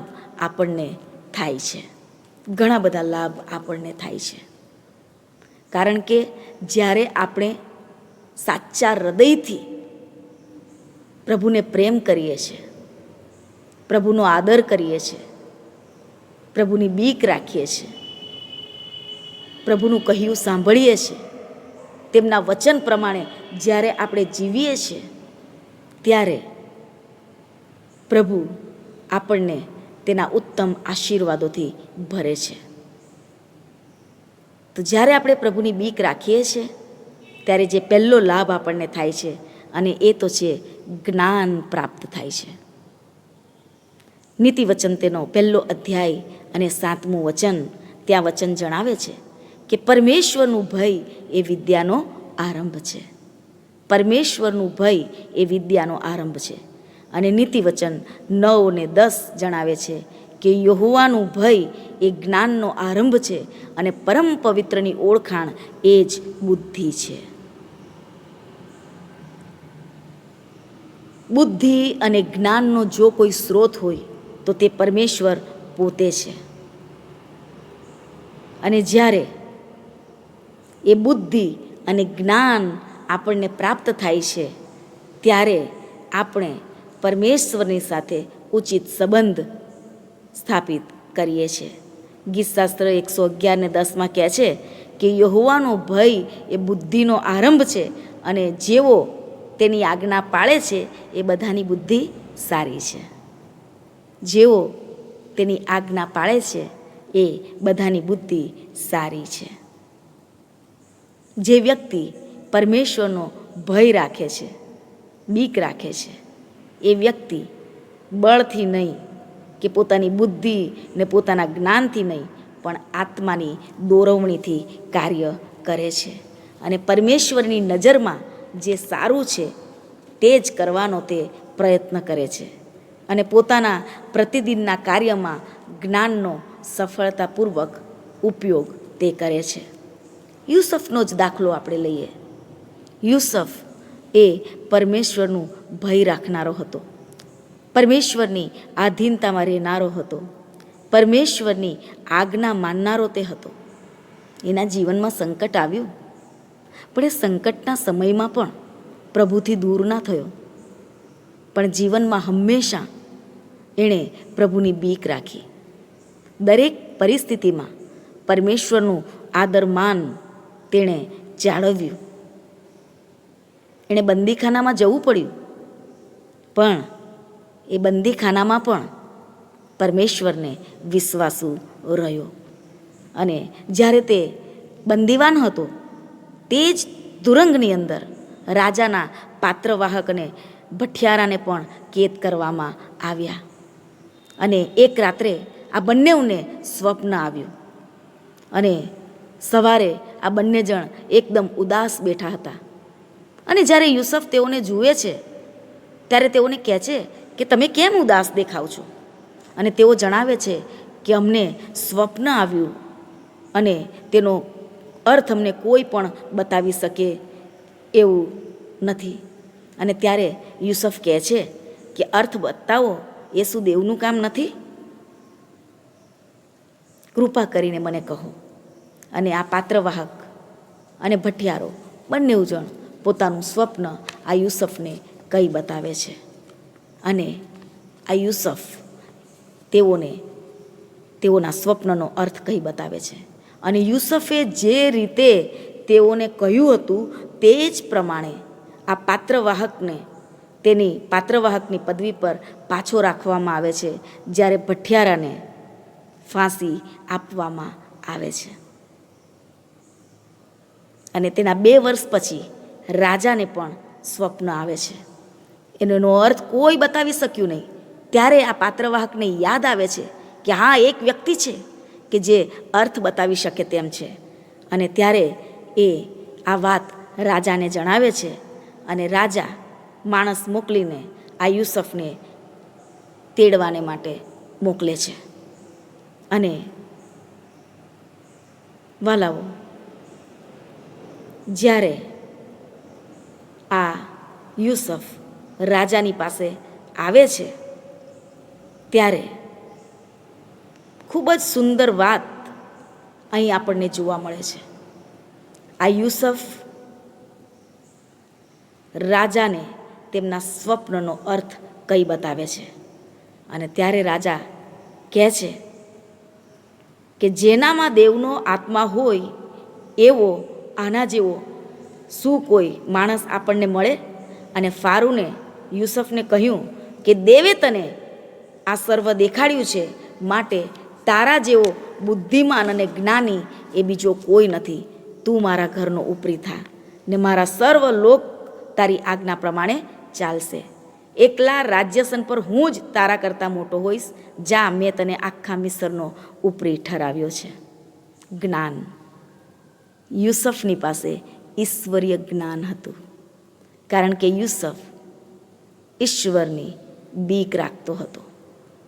આપણને થાય છે, ઘણા બધા લાભ આપણને થાય છે. કારણ કે જ્યારે આપણે સાચા હૃદયથી પ્રભુને પ્રેમ કરીએ છીએ, પ્રભુનો આદર કરીએ છીએ, પ્રભુની બીક રાખીએ છીએ, પ્રભુનું કહ્યું સાંભળીએ છીએ, તેમના વચન પ્રમાણે જ્યારે આપણે જીવીએ છીએ, ત્યારે પ્રભુ આપણને તેના ઉત્તમ આશીર્વાદોથી ભરે છે. તો જ્યારે આપણે પ્રભુની બીક રાખીએ છીએ, ત્યારે જે પહેલો લાભ આપણને થાય છે, અને એ તો છે જ્ઞાન પ્રાપ્ત થાય છે. નીતિવચન તેનો 1 અધ્યાય અને 7મું વચન, ત્યાં વચન જણાવે છે કે પરમેશ્વરનું ભય એ વિદ્યાનો આરંભ છે. પરમેશ્વરનું ભય એ વિદ્યાનો આરંભ છે. અને નીતિવચન 9 અને 10 જણાવે છે કે યહોવાનું ભય એ જ્ઞાનનો આરંભ છે, અને પરમ પવિત્રની ઓળખાણ એ જ બુદ્ધિ છે. બુદ્ધિ અને જ્ઞાનનો જો કોઈ સ્ત્રોત હોય તો તે પરમેશ્વર પોતે છે. અને જ્યારે એ બુદ્ધિ અને જ્ઞાન આપણને પ્રાપ્ત થાય છે ત્યારે આપણે પરમેશ્વરની સાથે ઉચિત સંબંધ સ્થાપિત કરીએ છીએ. ગીતશાસ્ત્ર 111:10 કહે છે કે યહોવાનો ભય એ બુદ્ધિનો આરંભ છે અને જેઓ તેની આજ્ઞા પાળે છે એ બધાની બુદ્ધિ સારી છે. જેઓ તેની આજ્ઞા પાળે છે એ બધાની બુદ્ધિ સારી છે. જે વ્યક્તિ પરમેશ્વરનો ભય રાખે છે, બીક રાખે છે, એ વ્યક્તિ બળથી નહીં કે પોતાની બુદ્ધિ ને પોતાના જ્ઞાનથી નહીં પણ આત્માની દોરવણીથી કાર્ય કરે છે. અને પરમેશ્વરની નજરમાં જે સારું છે તે જ કરવાનો તે પ્રયત્ન કરે છે અને પોતાના પ્રતિદિનના કાર્યમાં જ્ઞાનનો સફળતાપૂર્વક ઉપયોગ તે કરે છે. યુસુફનો જ દાખલો આપણે લઈએ. યુસુફ એ પરમેશ્વરનું ભય રાખનારો હતો, પરમેશ્વરની આધીનતામાં રહેનારો હતો, પરમેશ્વરની આજ્ઞા માનનારો તે હતો. એના જીવનમાં સંકટ આવ્યું પણ એ સંકટના સમયમાં પણ પ્રભુથી દૂર ના થયો, પણ જીવનમાં હંમેશા એણે પ્રભુની બીક રાખી. દરેક પરિસ્થિતિમાં પરમેશ્વરનું આદર માન તેણે જાળવ્યું. એણે બંદીખાનામાં જવું પડ્યું પણ એ બંદીખાનામાં પણ પરમેશ્વરને વિશ્વાસુ રહ્યો. અને જ્યારે તે બંદીવાન હતો તે જ તુરંગની અંદર રાજાના પાત્રવાહક અને ભઠિયારાને પણ કેદ કરવામાં આવ્યા. અને એક રાત્રે આ બંનેઓને સ્વપ્ન આવ્યું અને સવારે આ બંને જણ એકદમ ઉદાસ બેઠા હતા. અને જ્યારે યુસુફ તેઓને જુએ છે ત્યારે તેઓને કહે છે કે તમે કેમ ઉદાસ દેખાવ છો? અને તેઓ જણાવે છે કે અમને સ્વપ્ન આવ્યું અને તેનો અર્થ અમને કોઈ પણ બતાવી શકે એવું નથી. અને ત્યારે યુસુફ કહે છે કે અર્થ બતાવો એ શું દેવનું કામ નથી? કૃપા કરીને મને કહો. અને આ પાત્રવાહક અને ભઠિયારો બંને જણ પોતાનું સ્વપ્ન આ યુસુફને કહી બતાવે છે. અને આ યુસુફ તેઓના સ્વપ્નનો અર્થ કહી બતાવે છે. અને યુસુફે જે રીતે તેઓને કહ્યું હતું તે જ પ્રમાણે આ પાત્રવાહકને તેની પાત્રવાહકની પદવી પર પાછો રાખવામાં આવે છે જ્યારે ભઠિયારાને ફાંસી આપવામાં આવે છે. અને તેના 2 વર્ષ પછી રાજાને પણ સ્વપ્ન આવે છે. એનો અર્થ કોઈ બતાવી શક્યું નહીં. ત્યારે આ પાત્રવાહકને યાદ આવે છે કે હા, એક વ્યક્તિ છે કે જે અર્થ બતાવી શકે તેમ છે. અને ત્યારે એ આ વાત રાજાને જણાવે છે અને રાજા માણસ મોકલીને આ યુસુફને તેડવાને માટે મોકલે છે. અને વાલાઓ, જ્યારે આ યુસુફ રાજાની પાસે આવે છે ત્યારે ખૂબ જ સુંદર વાત અહીં આપણને જોવા મળે છે. આ યુસુફ રાજાને તેમના સ્વપ્નનો અર્થ કહી બતાવે છે. અને ત્યારે રાજા કહે છે કે જેનામાં દેવનો આત્મા હોય એવો આના જેવો શું કોઈ માણસ આપણને મળે? અને ફારૂને યુસુફને કહ્યું કે દેવે તને આ સર્વ દેખાડ્યું છે, માટે તારા જેવો બુદ્ધિમાન અને જ્ઞાની એ બીજો કોઈ નથી. તું મારા ઘરનો ઉપરી થા ને મારા સર્વ લોક તારી આજ્ઞા પ્રમાણે ચાલશે. એકલા રાજ્યસન પર હું જ તારા કરતાં મોટો હોઈશ. જા, મેં તને આખા મિસરનો ઉપરી ઠરાવ્યો છે. જ્ઞાન. યુસુફની પાસે ઈશ્વરીય જ્ઞાન હતું, કારણ કે યુસુફ ઈશ્વરની બીક રાખતો હતો,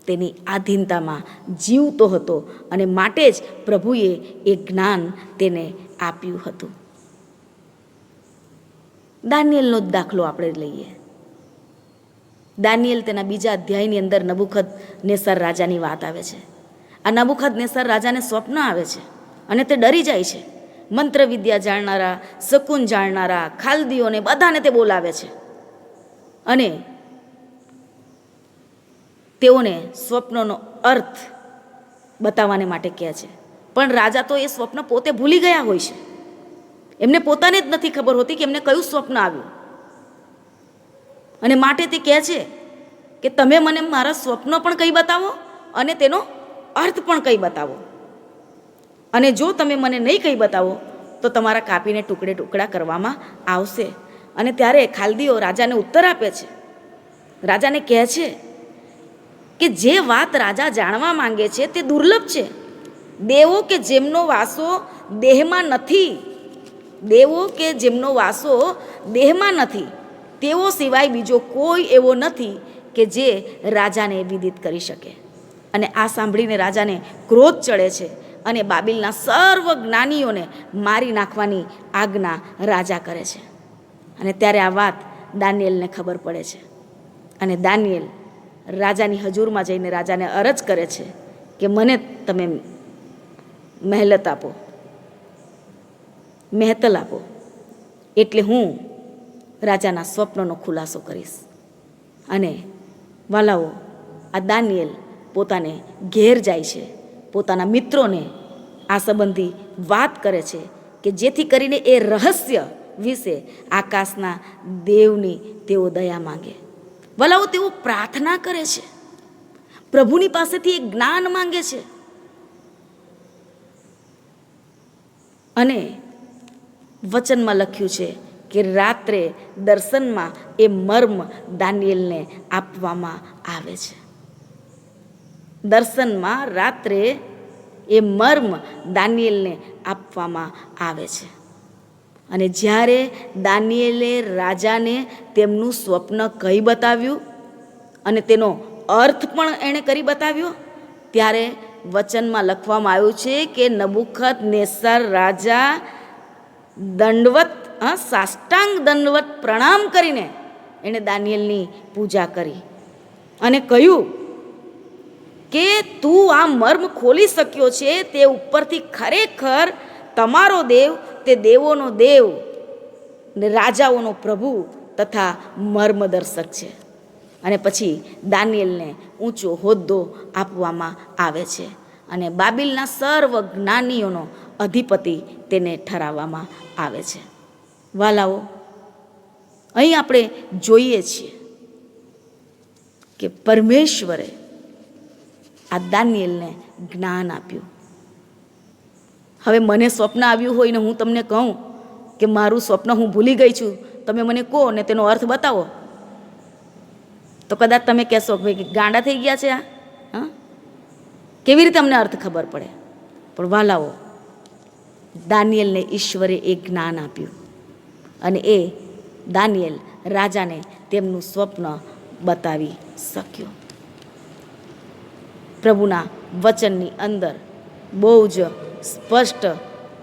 તેની આધીનતામાં જીવતો હતો અને માટે જ પ્રભુએ એ જ્ઞાન તેને આપ્યું હતું. દાનિયેલનો જ દાખલો આપણે લઈએ. દાનિયેલ તેના 2 અધ્યાયની અંદર નબુકદનેસર રાજાની વાત આવે છે. આ નબુકદનેસર રાજાને સ્વપ્ન આવે છે અને તે ડરી જાય છે મંત્ર વિદ્યા જાણનારા, શકુન જાણનારા, ખાલદીઓને બધાને તે બોલાવે છે અને તેઓને સ્વપ્નનો અર્થ બતાવવાને માટે કહે છે. પણ રાજા તો એ સ્વપ્ન પોતે ભૂલી ગયા હોય છે. એમને પોતાને જ નથી ખબર હોતી કે એમને કયું સ્વપ્ન આવ્યું. અને માટે તે કહે છે કે તમે મને મારા સ્વપ્ન પણ કંઈ બતાવો અને તેનો અર્થ પણ કંઈ બતાવો. અને જો તમે મને નહીં કંઈ બતાવો તો તમારા કાપીને ટુકડે ટુકડા કરવામાં આવશે. અને ત્યારે ખાલદીઓ રાજાને ઉત્તર આપે છે. રાજાને કહે છે કે જે વાત રાજા જાણવા માંગે છે તે દુર્લભ છે. દેવો કે જેમનો વાસો દેહમાં નથી, દેવો કે જેમનો વાસો દેહમાં નથી, તેઓ સિવાય બીજો કોઈ એવો નથી કે જે રાજાને વિદિત કરી શકે. અને આ સાંભળીને રાજાને ક્રોધ ચડે છે અને બાબિલના સર્વ જ્ઞાનીઓને મારી નાખવાની આજ્ઞા રાજા કરે છે. અને ત્યારે આ વાત દાનિયેલને ખબર પડે છે અને દાનિયેલ રાજાની હજુરમાં જઈને રાજાને અરજ કરે છે કે મને તમે મહેલત આપો, મહેતલ આપો, એટલે હું રાજાના સ્વપ્નનો ખુલાસો કરીશ. અને વાલાઓ, આ દાનિયેલ પોતાને ઘેર જાય છે, પોતાના મિત્રોને આ સંબંધી વાત કરે છે કે જેથી કરીને એ રહસ્ય વિશે આકાશના દેવની તેઓ દયા માંગે. વલાઓ, તેઓ પ્રાર્થના કરે છે, પ્રભુની પાસેથી એક જ્ઞાન માંગે છે. અને વચનમાં લખ્યું છે કે રાત્રે દર્શનમાં એ મર્મ દાનિયેલને આપવામાં આવે છે. દર્શનમાં રાત્રે એ મર્મ દાનિયેલને આપવામાં આવે છે. અને જ્યારે દાનિયેલે રાજાને તેમનું સ્વપ્ન કહી બતાવ્યું અને તેનો અર્થ પણ એણે કરી બતાવ્યો, ત્યારે વચનમાં લખવામાં આવ્યું છે કે નબુકદનેસ્સર રાજા સાષ્ટાંગ દંડવત પ્રણામ કરીને એણે દાનિયેલની પૂજા કરી અને કહ્યું કે તું આ મર્મ ખોલી શક્યો છે તે ઉપરથી ખરેખર તમારો દેવ તે દેવોનો દેવ ને રાજાઓનો પ્રભુ તથા મર્મદર્શક છે. અને પછી દાનિયેલને ઊંચો હોદ્દો આપવામાં આવે છે અને બાબિલના સર્વ જ્ઞાનીઓનો અધિપતિ તેને ઠરાવવામાં આવે છે. વાલાઓ, અહીં આપણે જોઈએ છીએ કે પરમેશ્વરે આ દાનિયેલને જ્ઞાન આપ્યું. હવે મને સ્વપ્ન આવ્યું હોય ને હું તમને કહું કે મારું સ્વપ્ન હું ભૂલી ગઈ છું, તમે મને કહો ને તેનો અર્થ બતાવો, તો કદાચ તમે કહેશો કે ગાંડા થઈ ગયા છે આ, હા, કેવી રીતે અમને અર્થ ખબર પડે? પણ વાલાઓ, દાનિયેલને ઈશ્વરે એક જ્ઞાન આપ્યું અને એ દાનિયેલ રાજાને તેમનું સ્વપ્ન બતાવી શક્યો. પ્રભુના વચનની અંદર બહુ જ સ્પષ્ટ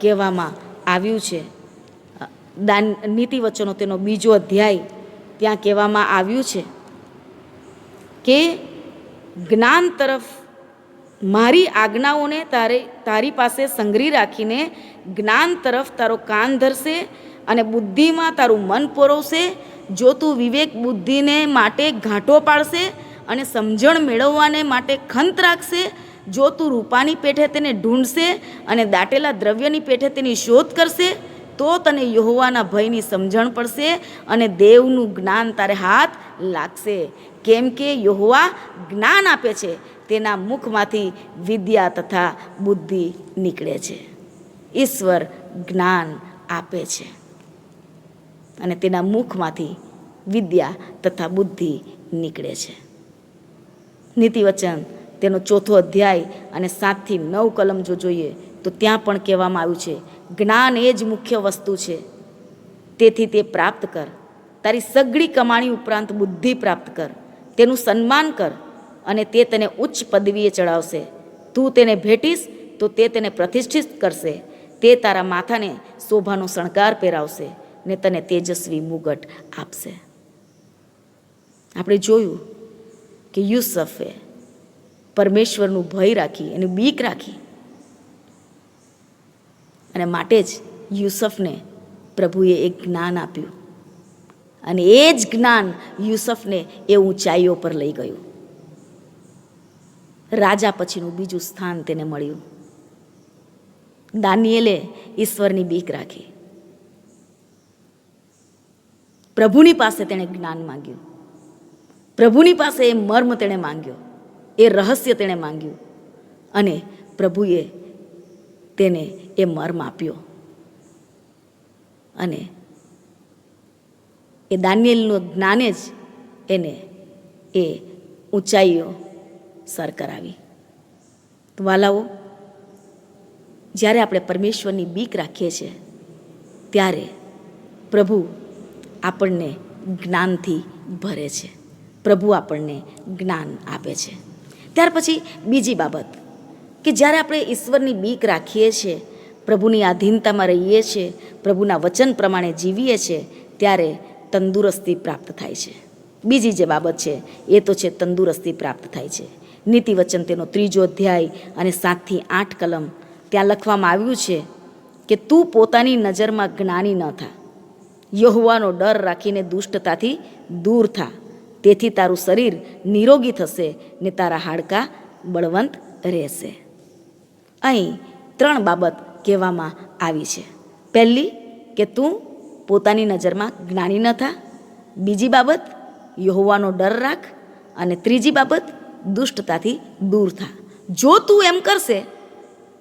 કહેવામાં આવ્યું છે. નીતિવચનો તેનો 2 અધ્યાય ત્યાં કહેવામાં આવ્યું છે કે જ્ઞાન તરફ મારી આજ્ઞાઓને તારી પાસે સંગ્રહી રાખીને જ્ઞાન તરફ તારો કાન ધરશે અને બુદ્ધિમાં તારું મન પોરવશે. જો તું વિવેક બુદ્ધિને માટે ઘાંટો પાડશે અને સમજણ મેળવવાને માટે ખંત રાખશે, જો તું રૂપાની પેઠે તેને ઢૂંઢશે અને દાટેલા દ્રવ્યની પેઠે તેની શોધ કરશે, તો તને યહોવાના ભયની સમજણ પડશે અને દેવનું જ્ઞાન તારે હાથ લાગશે. કેમ કે યહોવા જ્ઞાન આપે છે, તેના મુખમાંથી વિદ્યા તથા બુદ્ધિ નીકળે છે. ઈશ્વર જ્ઞાન આપે છે અને તેના મુખમાંથી વિદ્યા તથા બુદ્ધિ નીકળે છે. નીતિવચન તેનો 4 અધ્યાય અને 7 થી 9 કલમ જો જોઈએ તો ત્યાં પણ કહેવામાં આવ્યું છે જ્ઞાન એ જ મુખ્ય વસ્તુ છે, તેથી તે પ્રાપ્ત કર. તારી સગળી કમાણી ઉપરાંત બુદ્ધિ પ્રાપ્ત કર, તેનું સન્માન કર અને તે તને ઉચ્ચ પદવીએ ચડાવશે. તું તેને ભેટીશ તો તે તેને પ્રતિષ્ઠિત કરશે, તે તારા માથાને શોભાનો શણગાર પહેરાવશે ને તને તેજસ્વી મુગટ આપશે. આપણે જોયું કે યુસુફે પરમેશ્વરનું ભય રાખી, એની બીક રાખી અને માટે જ યુસુફને પ્રભુએ એક જ્ઞાન આપ્યું અને એ જ જ્ઞાન યુસુફને એ ઊંચાઈઓ પર લઈ ગયું. રાજા પછીનું બીજું સ્થાન તેને મળ્યું. દાનિયેલે ઈશ્વરની બીક રાખી. પ્રભુની પાસે તેણે જ્ઞાન માંગ્યું. પ્રભુની પાસે એ મર્મ તેણે માંગ્યો, એ રહસ્ય તેણે માંગ્યું અને પ્રભુએ તેને એ મર્મ આપ્યો. અને એ દાનિયેલનું જ્ઞાને જ એને એ ઊંચાઈઓ સર કરાવી. તો વાલાઓ, જ્યારે આપણે પરમેશ્વરની બીક રાખીએ છીએ ત્યારે પ્રભુ આપણને જ્ઞાનથી ભરે છે, પ્રભુ આપણને જ્ઞાન આપે છે. ત્યાર પછી બીજી બાબત કે જ્યારે આપણે ઈશ્વરની બીક રાખીએ છીએ, પ્રભુની આધીનતામાં રહીએ છીએ, પ્રભુના વચન પ્રમાણે જીવીએ છીએ, ત્યારે તંદુરસ્તી પ્રાપ્ત થાય છે. બીજી જે બાબત છે એ તો છે તંદુરસ્તી પ્રાપ્ત થાય છે. નીતિ વચન તેનો 3 અધ્યાય અને 7 થી 8 કલમ, ત્યાં લખવામાં આવ્યું છે કે તું પોતાની નજરમાં જ્ઞાની ન થા, યહોવાનો ડર રાખીને દુષ્ટતાથી દૂર થા, તેથી તારું શરીર નિરોગી થશે ને તારા હાડકાં બળવંત રહેશે. અહીં 3 બાબત કહેવામાં આવી છે. પહેલી કે તું પોતાની નજરમાં જ્ઞાની ન થા, બીજી બાબત યહોવાનો ડર રાખ અને ત્રીજી બાબત દુષ્ટતાથી દૂર થા. જો તું એમ કરશે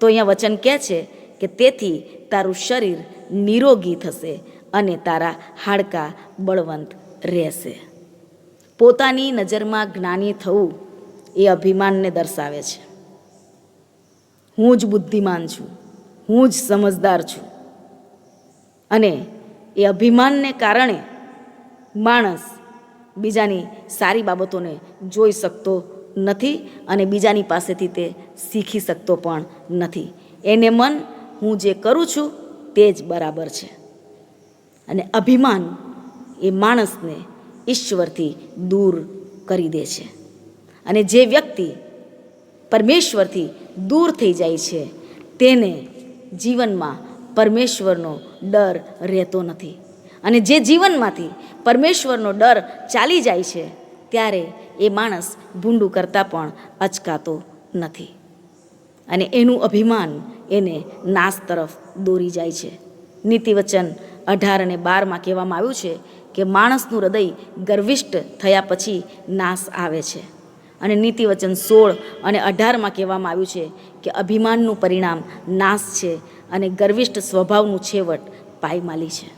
તો અહીંયા વચન કહે છે કે તેથી તારું શરીર નિરોગી થશે અને તારા હાડકાં બળવંત રહેશે. પોતાની નજરમાં જ્ઞાની થવું એ અભિમાનને દર્શાવે છે. હું જ બુદ્ધિમાન છું, હું જ સમજદાર છું. અને એ અભિમાનને કારણે માણસ બીજાની સારી બાબતોને જોઈ શકતો નથી અને બીજાની પાસેથી તે શીખી શકતો પણ નથી. એને મન હું જે કરું છું તે જ બરાબર છે. અને અભિમાન એ માણસને ઈશ્વરથી દૂર કરી દે છે. અને જે વ્યક્તિ પરમેશ્વરથી દૂર થઈ જાય છે તેને જીવનમાં પરમેશ્વરનો ડર રહેતો નથી. અને જે જીવનમાંથી પરમેશ્વરનો ડર ચાલી જાય છે ત્યારે એ માણસ ભૂંડું કરતાં પણ અચકાતો નથી. અને એનું અભિમાન એને નાશ તરફ દોરી જાય છે. નીતિવચન 18 અને 12 કહેવામાં આવ્યું છે કે માણસનું હૃદય ગર્વિષ્ઠ થયા પછી નાશ આવે છે. અને નીતિવચન 16 અને 18 કહેવામાં આવ્યું છે કે અભિમાનનું પરિણામ નાશ છે અને ગર્વિષ્ઠ સ્વભાવનું છેવટ પાયમાલી છે.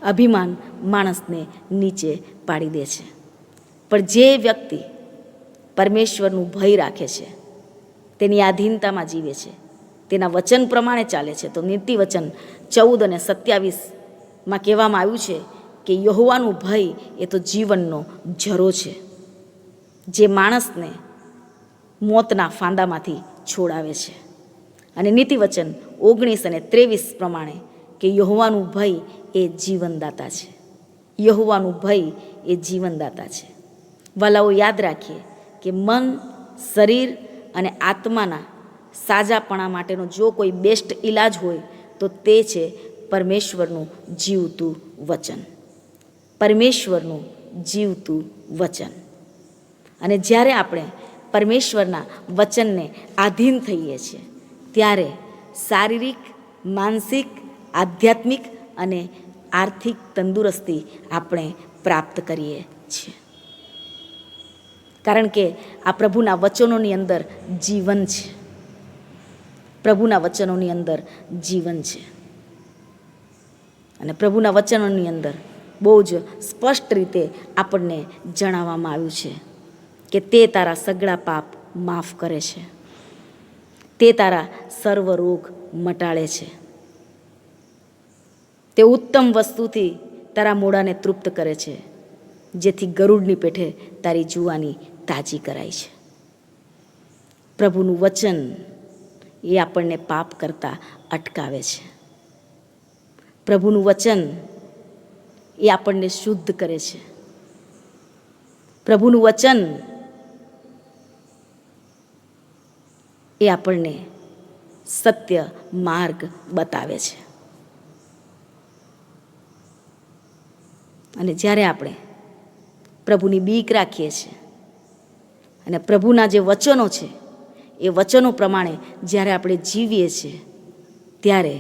અભિમાન માણસને નીચે પાડી દે છે. પણ જે વ્યક્તિ પરમેશ્વરનું ભય રાખે છે, તેની આધીનતામાં જીવે છે, તેના વચન પ્રમાણે ચાલે છે, તો નીતિવચન 14 અને 27 કહેવામાં આવ્યું છે કે યહોવાનું ભય એ તો જીવનનો ઝરો છે, જે માણસને મોતના ફાંદામાંથી છોડાવે છે. અને નીતિવચન 19 અને 23 પ્રમાણે કે યહોવાનું ભય એ જીવનદાતા છે. યહોવાનું ભય એ જીવનદાતા છે. વાલાઓ, યાદ રાખીએ કે મન, શરીર અને આત્માના સાજાપણા માટેનો જો કોઈ બેસ્ટ ઈલાજ હોય તો તે છે પરમેશ્વરનું જીવતું વચન. પરમેશ્વરનું જીવતું વચન. અને જ્યારે આપણે પરમેશ્વરના વચનને આધીન થઈએ છીએ ત્યારે શારીરિક, માનસિક, આધ્યાત્મિક અને આર્થિક તંદુરસ્તી આપણે પ્રાપ્ત કરીએ છીએ. કારણ કે આ પ્રભુના વચનોની અંદર જીવન છે. પ્રભુના વચનોની અંદર જીવન છે. અને પ્રભુના વચનોની અંદર બહુ જ સ્પષ્ટ રીતે આપણને જણાવવામાં આવ્યું છે કે તે તારા સગળા પાપ માફ કરે છે, તે તારા સર્વ રોગ મટાડે છે, તે ઉત્તમ વસ્તુથી તારા મોઢાને તૃપ્ત કરે છે, જેથી ગરુડની પેઠે તારી જુવાની તાજી કરાય છે. પ્રભુનું વચન એ આપણને પાપ કરતાં અટકાવે છે. પ્રભુનું વચન એ આપણને શુદ્ધ કરે છે. પ્રભુનું વચન એ આપણને સત્ય માર્ગ બતાવે છે. અને જ્યારે આપણે પ્રભુની બીક રાખીએ છીએ અને પ્રભુના જે વચનો છે એ વચનો પ્રમાણે જ્યારે આપણે જીવીએ છીએ ત્યારે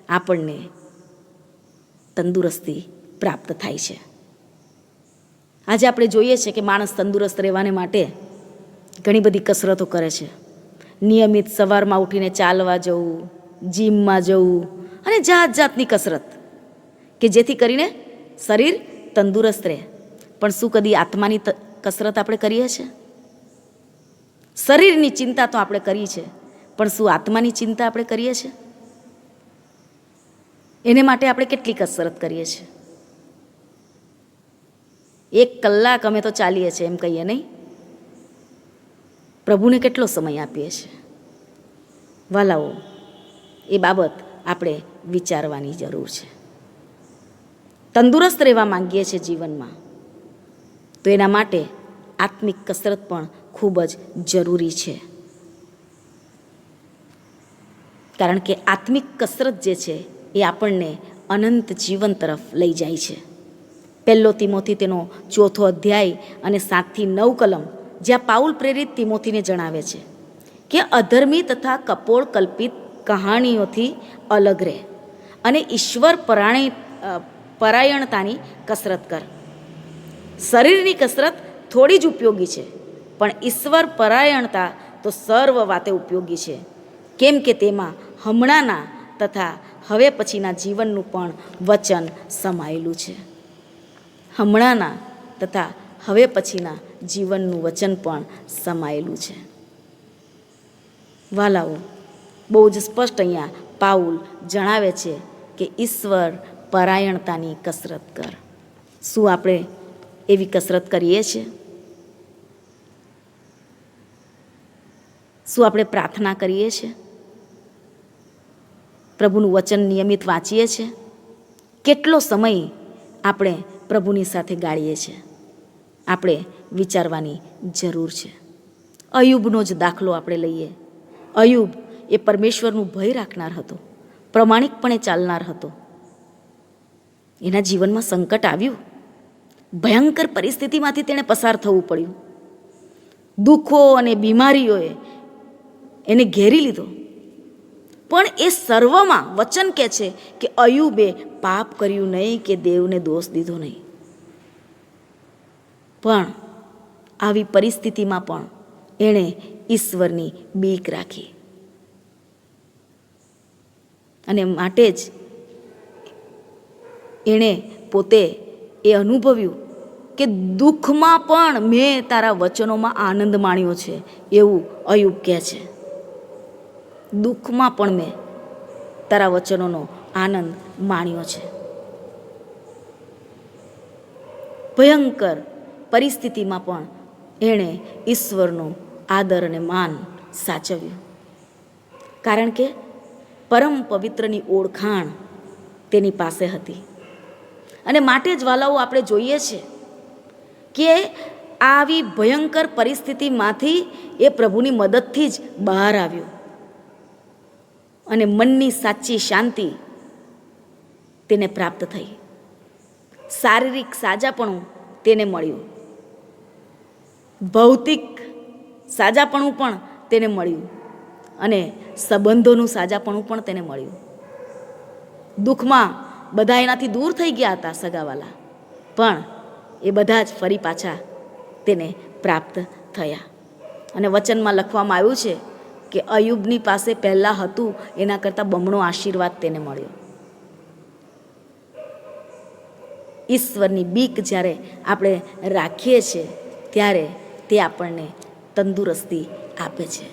આપણને તંદુરસ્તી પ્રાપ્ત થાય છે. આજે આપણે જોઈએ છીએ કે માણસ તંદુરસ્ત રહેવાને માટે ઘણી બધી કસરતો કરે છે. નિયમિત સવારમાં ઉઠીને ચાલવા જવું, જીમમાં જવું અને જાત જાતની કસરત કે જેથી કરીને શરીર તંદુરસ્ત રહે. પણ શું કદી આત્માની કસરત આપણે કરીએ છીએ? શરીરની ચિંતા તો આપણે કરી છે, પણ શું આત્માની ચિંતા આપણે કરીએ છીએ? એને માટે આપણે કેટલી કસરત કરીએ છીએ? 1 કલાક અમે તો ચાલીએ છીએ એમ કહીએ નહીં? પ્રભુને કેટલો સમય આપીએ છીએ? વાલાઓ, એ બાબત આપણે વિચારવાની જરૂર છે. તંદુરસ્ત રહેવા માંગીએ છીએ જીવનમાં, તો એના માટે આત્મિક કસરત પણ ખૂબ જ જરૂરી છે. કારણ કે આત્મિક કસરત જે છે એ આપણને અનંત જીવન તરફ લઈ જાય છે. 1 તિમોથી તેનો 4 અધ્યાય અને 7થી 9 કલમ, જ્યાં પાઉલ પ્રેરિત તિમોથીને જણાવે છે કે અધર્મી તથા કપોળ કલ્પિત કહાણીઓથી અલગ રહે અને ઈશ્વર પરાયણતાની કસરત કર. શરીરની કસરત થોડી જ ઉપયોગી છે, પણ ઈશ્વર પરાયણતા તો સર્વ વાતે ઉપયોગી છે, કેમ કે તેમાં હમણાંના તથા હવે પછીના જીવનનું પણ વચન સમાયેલું છે. હમણાંના તથા હવે પછીના જીવનનું વચન પણ સમાયેલું છે. વાલાઓ, બહુ જ સ્પષ્ટ અહીંયા પાઉલ જણાવે છે કે ઈશ્વર પરાયણતાની કસરત કર. શું આપણે એવી કસરત કરીએ છીએ? શું આપણે પ્રાર્થના કરીએ છીએ? પ્રભુનું વચન નિયમિત વાંચીએ છીએ? કેટલો સમય આપણે પ્રભુની સાથે ગાળીએ છીએ? આપણે વિચારવાની જરૂર છે. અયુબનો જ દાખલો આપણે લઈએ. અયુબ એ પરમેશ્વરનું ભય રાખનાર હતો, પ્રમાણિકપણે ચાલનાર હતો. એના જીવનમાં સંકટ આવ્યું, ભયંકર પરિસ્થિતિમાંથી તેણે પસાર થવું પડ્યું. દુઃખો અને બીમારીઓએ એને ઘેરી લીધો, પણ એ સર્વમાં વચન કહે છે કે અયુબે પાપ કર્યું નહીં કે દેવને દોષ દીધો નહીં. પણ આવી પરિસ્થિતિમાં પણ એણે ઈશ્વરની બીક રાખી અને માટે જ એણે પોતે એ અનુભવ્યું કે દુઃખમાં પણ મેં તારા વચનોમાં આનંદ માણ્યો છે, એવું અયુબ કહે છે. દુઃખમાં પણ મેં તારા વચનોનો આનંદ માણ્યો છે. ભયંકર પરિસ્થિતિમાં પણ એણે ઈશ્વરનું આદર અને માન સાચવ્યું, કારણ કે પરમ પવિત્રની ઓળખાણ તેની પાસે હતી. અને માટે જ વાલાઓ, આપણે જોઈએ છે કે આવી ભયંકર પરિસ્થિતિમાંથી એ પ્રભુની મદદથી જ બહાર આવ્યો અને મનની સાચી શાંતિ તેને પ્રાપ્ત થઈ. શારીરિક સાજાપણું તેને મળ્યું, ભૌતિક સાજાપણું પણ તેને મળ્યું અને સંબંધોનું સાજાપણું પણ તેને મળ્યું. દુઃખમાં બધા એનાથી દૂર થઈ ગયા હતા, સગાવાલા, પણ એ બધા જ ફરી પાછા તેને પ્રાપ્ત થયા. અને વચનમાં લખવામાં આવ્યું છે કે અયુબની પાસે પહેલાં હતું એના કરતાં બમણો આશીર્વાદ તેને મળ્યો. ઈશ્વરની બીક જ્યારે આપણે રાખીએ છીએ ત્યારે તે આપણને તંદુરસ્તી આપે છે.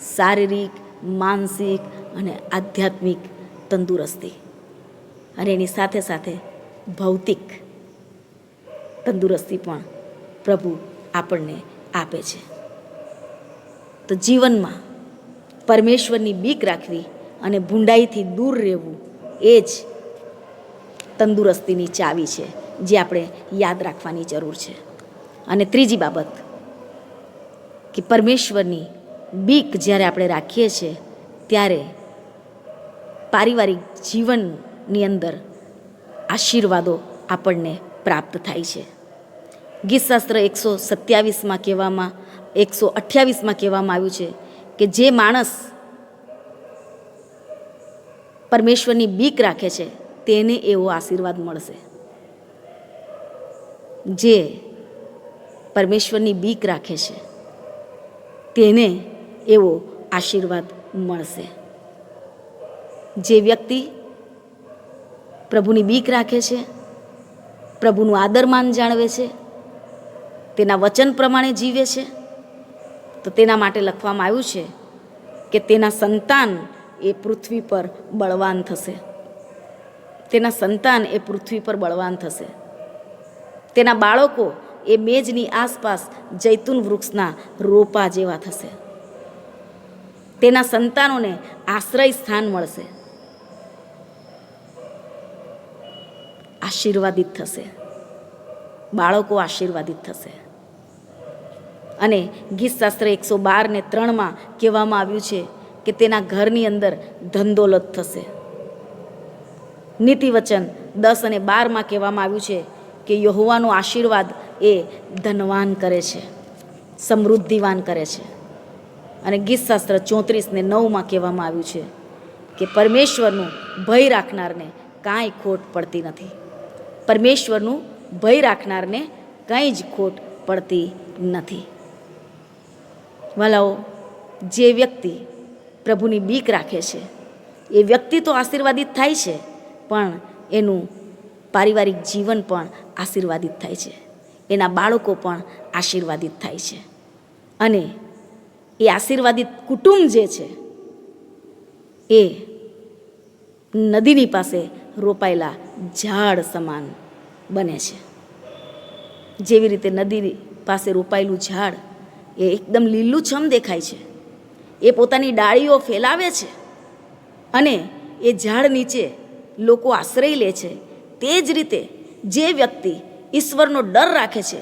શારીરિક, માનસિક અને આધ્યાત્મિક તંદુરસ્તી, અને એની સાથે સાથે ભૌતિક તંદુરસ્તી પણ પ્રભુ આપણને આપે છે. તો જીવનમાં પરમેશ્વરની બીક રાખવી અને ભૂંડાઈથી દૂર રહેવું એ જ તંદુરસ્તીની ચાવી છે, જે આપણે યાદ રાખવાની જરૂર છે. અને ત્રીજી બાબત કે પરમેશ્વરની બીક જ્યારે આપણે રાખીએ છીએ ત્યારે પારિવારિક જીવનની અંદર આશીર્વાદો આપણને પ્રાપ્ત થાય છે. ગીતશાસ્ત્ર 127માં કહેવામાં 128માં કહેવામાં આવ્યું છે કે જે માણસ પરમેશ્વરની બીક રાખે છે તેને એવો આશીર્વાદ મળશે. જે પરમેશ્વરની બીક રાખે છે તેને એવો આશીર્વાદ મળશે. જે વ્યક્તિ પ્રભુની બીક રાખે છે, પ્રભુનું આદરમાન જાળવે છે, તેના વચન પ્રમાણે જીવે છે, તો તેના માટે લખવામાં આવ્યું છે કે તેના સંતાન એ પૃથ્વી પર બળવાન થશે. તેના સંતાન એ પૃથ્વી પર બળવાન થશે. તેના બાળકો એ મેજની આસપાસ જૈતુન વૃક્ષના રોપા જેવા થશે. તેના સંતાનોને આશ્રય સ્થાન મળશે. આશીર્વાદિત થશે. બાળકો આશીર્વાદિત થશે. અને ગીતશાસ્ત્ર 112:3 કહેવામાં આવ્યું છે કે તેના ઘરની અંદર ધનદોલત થશે. નીતિવચન 10 અને 12 કહેવામાં આવ્યું છે કે યહોવાનો આશીર્વાદ એ ધનવાન કરે છે, સમૃદ્ધિવાન કરે છે. અને ગીતશાસ્ત્ર 34:9 કહેવામાં આવ્યું છે કે પરમેશ્વરનું ભય રાખનારને કાંઈ ખોટ પડતી નથી. પરમેશ્વરનું ભય રાખનારને કંઈ જ ખોટ પડતી નથી. વાલાઓ, જે વ્યક્તિ પ્રભુની બીક રાખે છે એ વ્યક્તિ તો આશીર્વાદિત થાય છે, પણ એનું પારિવારિક જીવન પણ આશીર્વાદિત થાય છે. એના બાળકો પણ આશીર્વાદિત થાય છે. અને એ આશીર્વાદિત કુટુંબ જે છે એ નદીની પાસે રોપાયેલા ઝાડ સમાન બને છે. જેવી રીતે નદી પાસે રોપાયેલું ઝાડ એ એકદમ લીલુંછમ દેખાય છે, એ પોતાની ડાળીઓ ફેલાવે છે અને એ ઝાડ નીચે લોકો આશ્રય લે છે. તે જ રીતે જે વ્યક્તિ ઈશ્વરનો ડર રાખે છે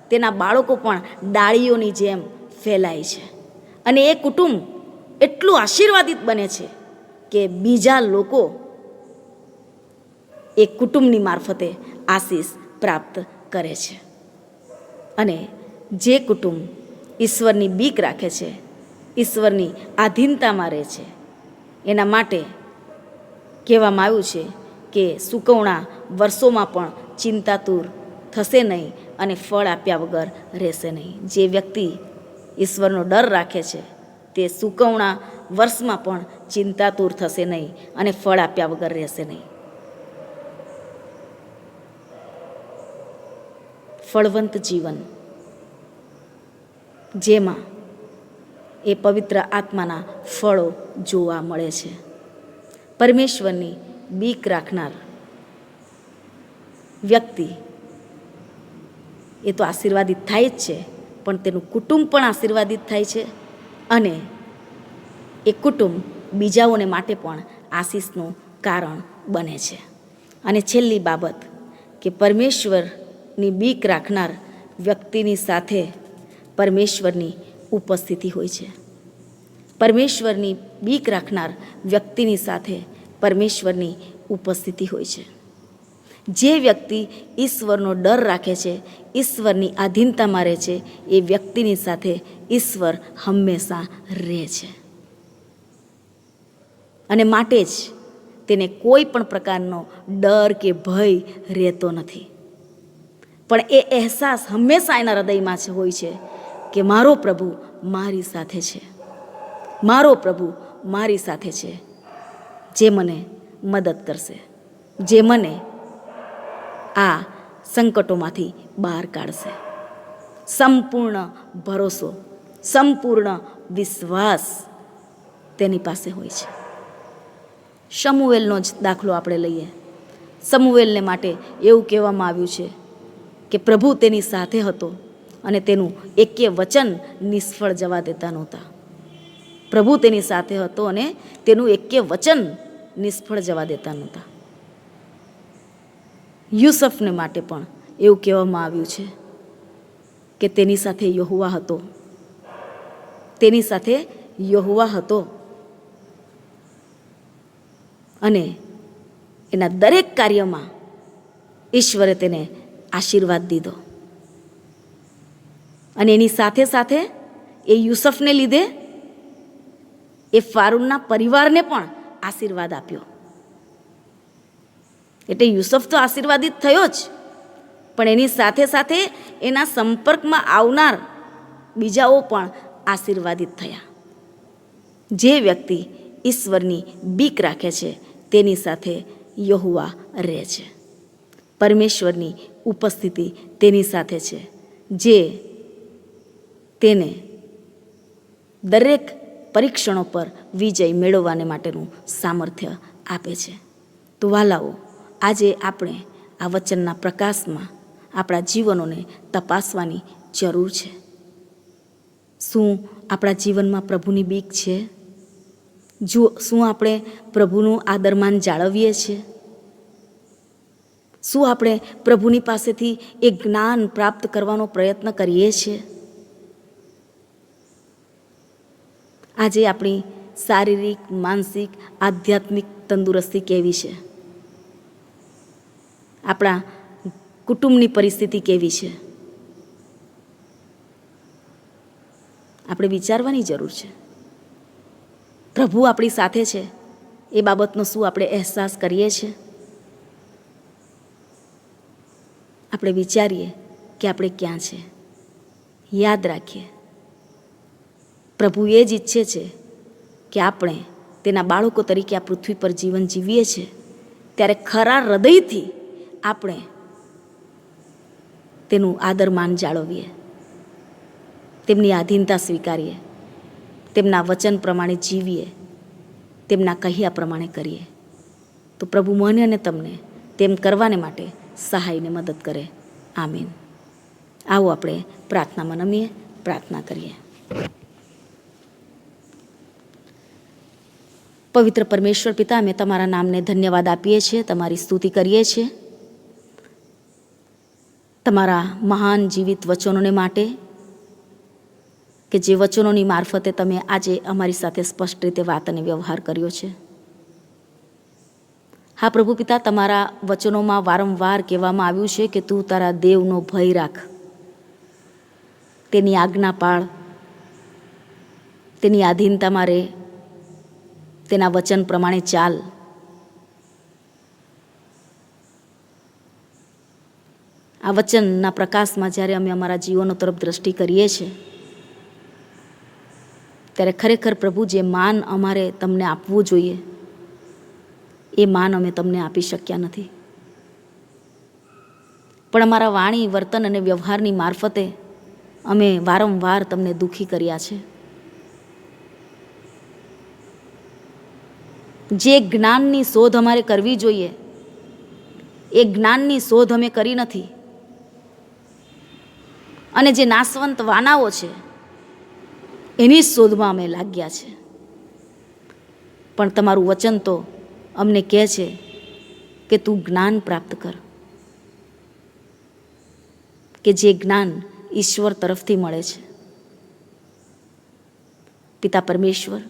તેના બાળકો પણ ડાળીઓની જેમ ફેલાય છે. અને એ કુટુંબ એટલું આશીર્વાદિત બને છે કે બીજા લોકો એ કુટુંબની મારફતે આશીષ પ્રાપ્ત કરે છે. અને જે કુટુંબ ઈશ્વરની બીક રાખે છે, ઈશ્વરની આધીનતામાં રહે છે, એના માટે કહેવામાં આવ્યું છે કે સૂકવણા વર્ષોમાં પણ ચિંતાતુર થશે નહીં અને ફળ આપ્યા વગર રહેશે નહીં. જે વ્યક્તિ ઈશ્વરનો ડર રાખે છે તે સૂકવણા વર્ષમાં પણ ચિંતાતુર થશે નહીં અને ફળ આપ્યા વગર રહેશે નહીં. ફળવંત જીવન, જેમાં એ પવિત્ર આત્માના ફળો જોવા મળે છે. પરમેશ્વરની બીક રાખનાર વ્યક્તિ એ તો આશીર્વાદિત થાય જ છે, પણ તેનું કુટુંબ પણ આશીર્વાદિત થાય છે અને એ કુટુંબ બીજાઓને માટે પણ આશીષનું કારણ બને છે. અને છેલ્લી બાબત કે પરમેશ્વરની બીક રાખનાર વ્યક્તિની સાથે પરમેશ્વરની ઉપસ્થિતિ હોય છે. પરમેશ્વરની બીક રાખનાર વ્યક્તિની સાથે પરમેશ્વરની ઉપસ્થિતિ હોય છે. જે વ્યક્તિ ઈશ્વરનો ડર રાખે છે, ઈશ્વરની આધીનતામાં રહે છે, એ વ્યક્તિની સાથે ઈશ્વર હંમેશા રહે છે. અને માટે જ તેને કોઈ પણ પ્રકારનો ડર કે ભય રહેતો નથી. પણ એ અહેસાસ હંમેશા એના હૃદયમાં હોય છે કે મારો પ્રભુ મારી સાથે છે, મારો પ્રભુ મારી સાથે છે, જે મને મદદ કરશે, જે મને આ સંકટોમાંથી બહાર કાઢશે. સંપૂર્ણ ભરોસો, સંપૂર્ણ વિશ્વાસ તેની પાસે હોય છે. શમુએલનો જ દાખલો આપણે લઈએ. શમુએલને માટે એવું કહેવામાં આવ્યું છે કે પ્રભુ તેની સાથે હતો અને તેનું એકે વચન નિષ્ફળ જવા દેતા નહોતા. પ્રભુ તેની સાથે હતો અને તેનું એકે વચન નિષ્ફળ જવા દેતા નહોતા. યુસુફને માટે પણ એવું કહેવામાં આવ્યું છે કે તેની સાથે યહોવા હતો, તેની સાથે યહોવા હતો અને એના દરેક કાર્યમાં ઈશ્વરે તેને આશીર્વાદ દીધો. અને એની સાથે સાથે એ યુસુફને લીધે એ ફારૂનના પરિવારને પણ આશીર્વાદ આપ્યો. એટલે યુસુફ તો આશીર્વાદિત થયો જ, પણ એની સાથે સાથે એના સંપર્કમાં આવનાર બીજાઓ પણ આશીર્વાદિત થયા. જે વ્યક્તિ ઈશ્વરની બીક રાખે છે તેની સાથે યહોવા રહે છે. પરમેશ્વરની ઉપસ્થિતિ તેની સાથે છે, જે તેને દરેક પરીક્ષણો પર વિજય મેળવવાને માટેનું સામર્થ્ય આપે છે. તો વાલાઓ, આજે આપણે આ વચનના પ્રકાશમાં આપણા જીવનોને તપાસવાની જરૂર છે. શું આપણા જીવનમાં પ્રભુની બીક છે? શું આપણે પ્રભુનું આદરમાન જાળવીએ છીએ? શું આપણે પ્રભુની પાસેથી એ જ્ઞાન પ્રાપ્ત કરવાનો પ્રયત્ન કરીએ છીએ? આજે આપણી શારીરિક, માનસિક, આધ્યાત્મિક તંદુરસ્તી કેવી છે? આપણા કુટુંબની પરિસ્થિતિ કેવી છે? આપણે વિચારવાની જરૂર છે. પ્રભુ આપણી સાથે છે એ બાબતનો શું આપણે અહેસાસ કરીએ છીએ? આપણે વિચારીએ કે આપણે ક્યાં છે. યાદ રાખીએ, પ્રભુ એ જ ઈચ્છે છે કે આપણે તેના બાળકો તરીકે આ પૃથ્વી પર જીવન જીવીએ છીએ ત્યારે ખરા હૃદયથી આપણે તેનું આદરમાન જાળવીએ, તેમની આધીનતા સ્વીકારીએ, તેમના વચન પ્રમાણે જીવીએ, તેમના કહ્યા પ્રમાણે કરીએ. તો પ્રભુ મને અને તમને તેમ કરવાને માટે સહાયને મદદ કરે. આમીન. આવો આપણે પ્રાર્થનામાં નમીએ, પ્રાર્થના કરીએ. પવિત્ર પરમેશ્વર પિતા, અમે તમારા નામને ધન્યવાદ આપીએ છીએ, તમારી સ્તુતિ કરીએ છીએ તમારા મહાન જીવિત વચનોને માટે, કે જે વચનોની મારફતે તમે આજે અમારી સાથે સ્પષ્ટ રીતે વાત અને વ્યવહાર કર્યો છે. હા પ્રભુ પિતા, તમારા વચનોમાં વારંવાર કહેવામાં આવ્યું છે કે તું તારા દેવનો ભય રાખ, તેની આજ્ઞા પાળ, તેની આધીનતામાં રહે, તેના વચન પ્રમાણે ચાલ. આ વચનના પ્રકાશમાં જ્યારે અમે અમારા જીવનો તરફ દ્રષ્ટિ કરીએ છીએ ત્યારે ખરેખર પ્રભુ જે માન અમારે તમને આપવું જોઈએ એ માન અમે તમને આપી શક્યા નથી. પણ અમારા વાણી, વર્તન અને વ્યવહારની મારફતે અમે વારંવાર તમને દુઃખી કર્યા છે. જે જ્ઞાનની શોધ અમારે કરવી જોઈએ એ જ્ઞાનની શોધ અમે કરી નથી, અને જે નાશવંત વાનાઓ છે એની શોધમાં અમે લાગ્યા છે. પણ તમારું વચન તો અમને કહે છે કે તું જ્ઞાન પ્રાપ્ત કર, કે જે જ્ઞાન ઈશ્વર તરફથી મળે છે. પિતા પરમેશ્વર,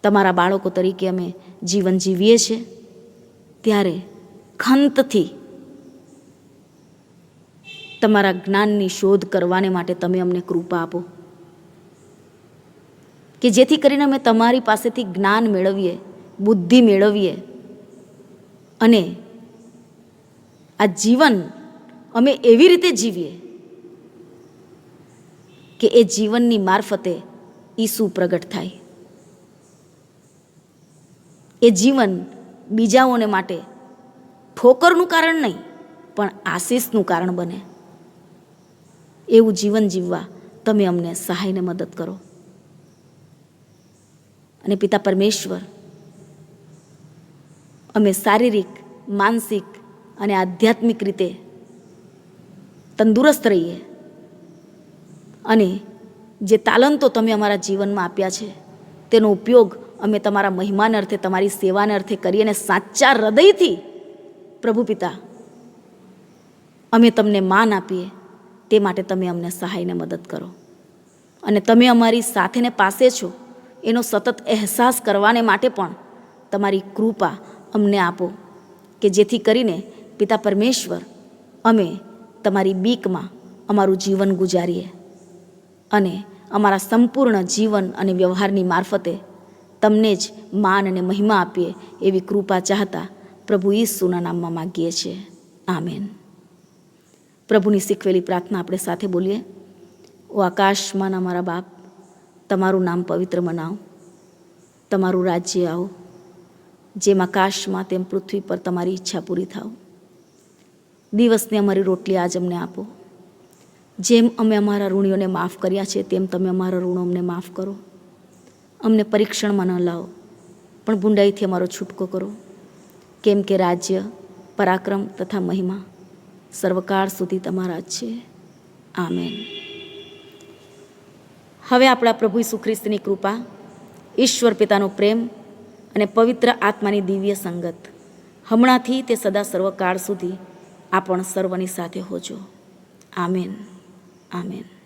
તમારા બાળકો તરીકે અમે જીવન જીવીએ છીએ ત્યારે ખંતથી તમારા જ્ઞાનની શોધ કરવાને માટે તમે અમને કૃપા આપો, કે જેથી કરીને અમે તમારી પાસેથી જ્ઞાન મેળવીએ, બુદ્ધિ મેળવીએ, અને આ જીવન અમે એવી રીતે જીવીએ કે એ જીવનની મારફતે ઈસુ પ્રગટ થાય. એ જીવન બીજાઓને માટે ઠોકરનું કારણ નહીં પણ આશીષનું કારણ બને. એવું જીવન જીવવા તમે અમને સહાયને મદદ કરો. અને પિતા પરમેશ્વર, અમે શારીરિક, માનસિક અને આધ્યાત્મિક રીતે તંદુરસ્ત રહીએ, અને જે તાલંતો તમે અમારા જીવનમાં આપ્યા છે તેનો ઉપયોગ અમે તમારા મહિમાને અર્થે, તમારી સેવાને અર્થે કરી અને સાચા હૃદયથી પ્રભુ પિતા અમે તમને માન આપીએ તે માટે તમે અમને સહાયને મદદ કરો. અને તમે અમારી સાથેને પાસે છો એનો સતત અહેસાસ કરવાને માટે પણ તમારી કૃપા અમને આપો કે જેથી કરીને પિતા પરમેશ્વર અમે તમારી બીકમાં અમારું જીવન ગુજારીએ અને અમારા સંપૂર્ણ જીવન અને વ્યવહારની મારફતે તમને જ માન અને મહિમા આપીએ એવી કૃપા ચાહતા પ્રભુ ઈસુના નામમાં માગીએ છીએ. આમેન. પ્રભુની શીખવેલી પ્રાર્થના આપણે સાથે બોલીએ. ઓ આકાશમાં અમારા બાપ, તમારું નામ પવિત્ર મનાવો, તમારું રાજ્ય આવો, જેમ આકાશમાં તેમ પૃથ્વી પર તમારી ઈચ્છા પૂરી થાવ. દિવસની અમારી રોટલી આજ અમને આપો. જેમ અમે અમારા ઋણીઓને માફ કર્યા છે તેમ તમે અમારા ઋણો અમને માફ કરો. અમને પરીક્ષણમાં ન લાવો, પણ બુંડાઈથી અમારો છૂટકો કરો. કેમ કે રાજ્ય, પરાક્રમ તથા મહિમા સર્વકાળ સુધી તમારા જ છે. આમેન. હવે આપણા પ્રભુ ઈસુ ખ્રિસ્તની કૃપા, ઈશ્વર પિતાનો પ્રેમ અને પવિત્ર આત્માની દિવ્ય સંગત હમણાંથી તે સદા સર્વકાળ સુધી આપણ સર્વની સાથે હોજો. આમેન. આમેન.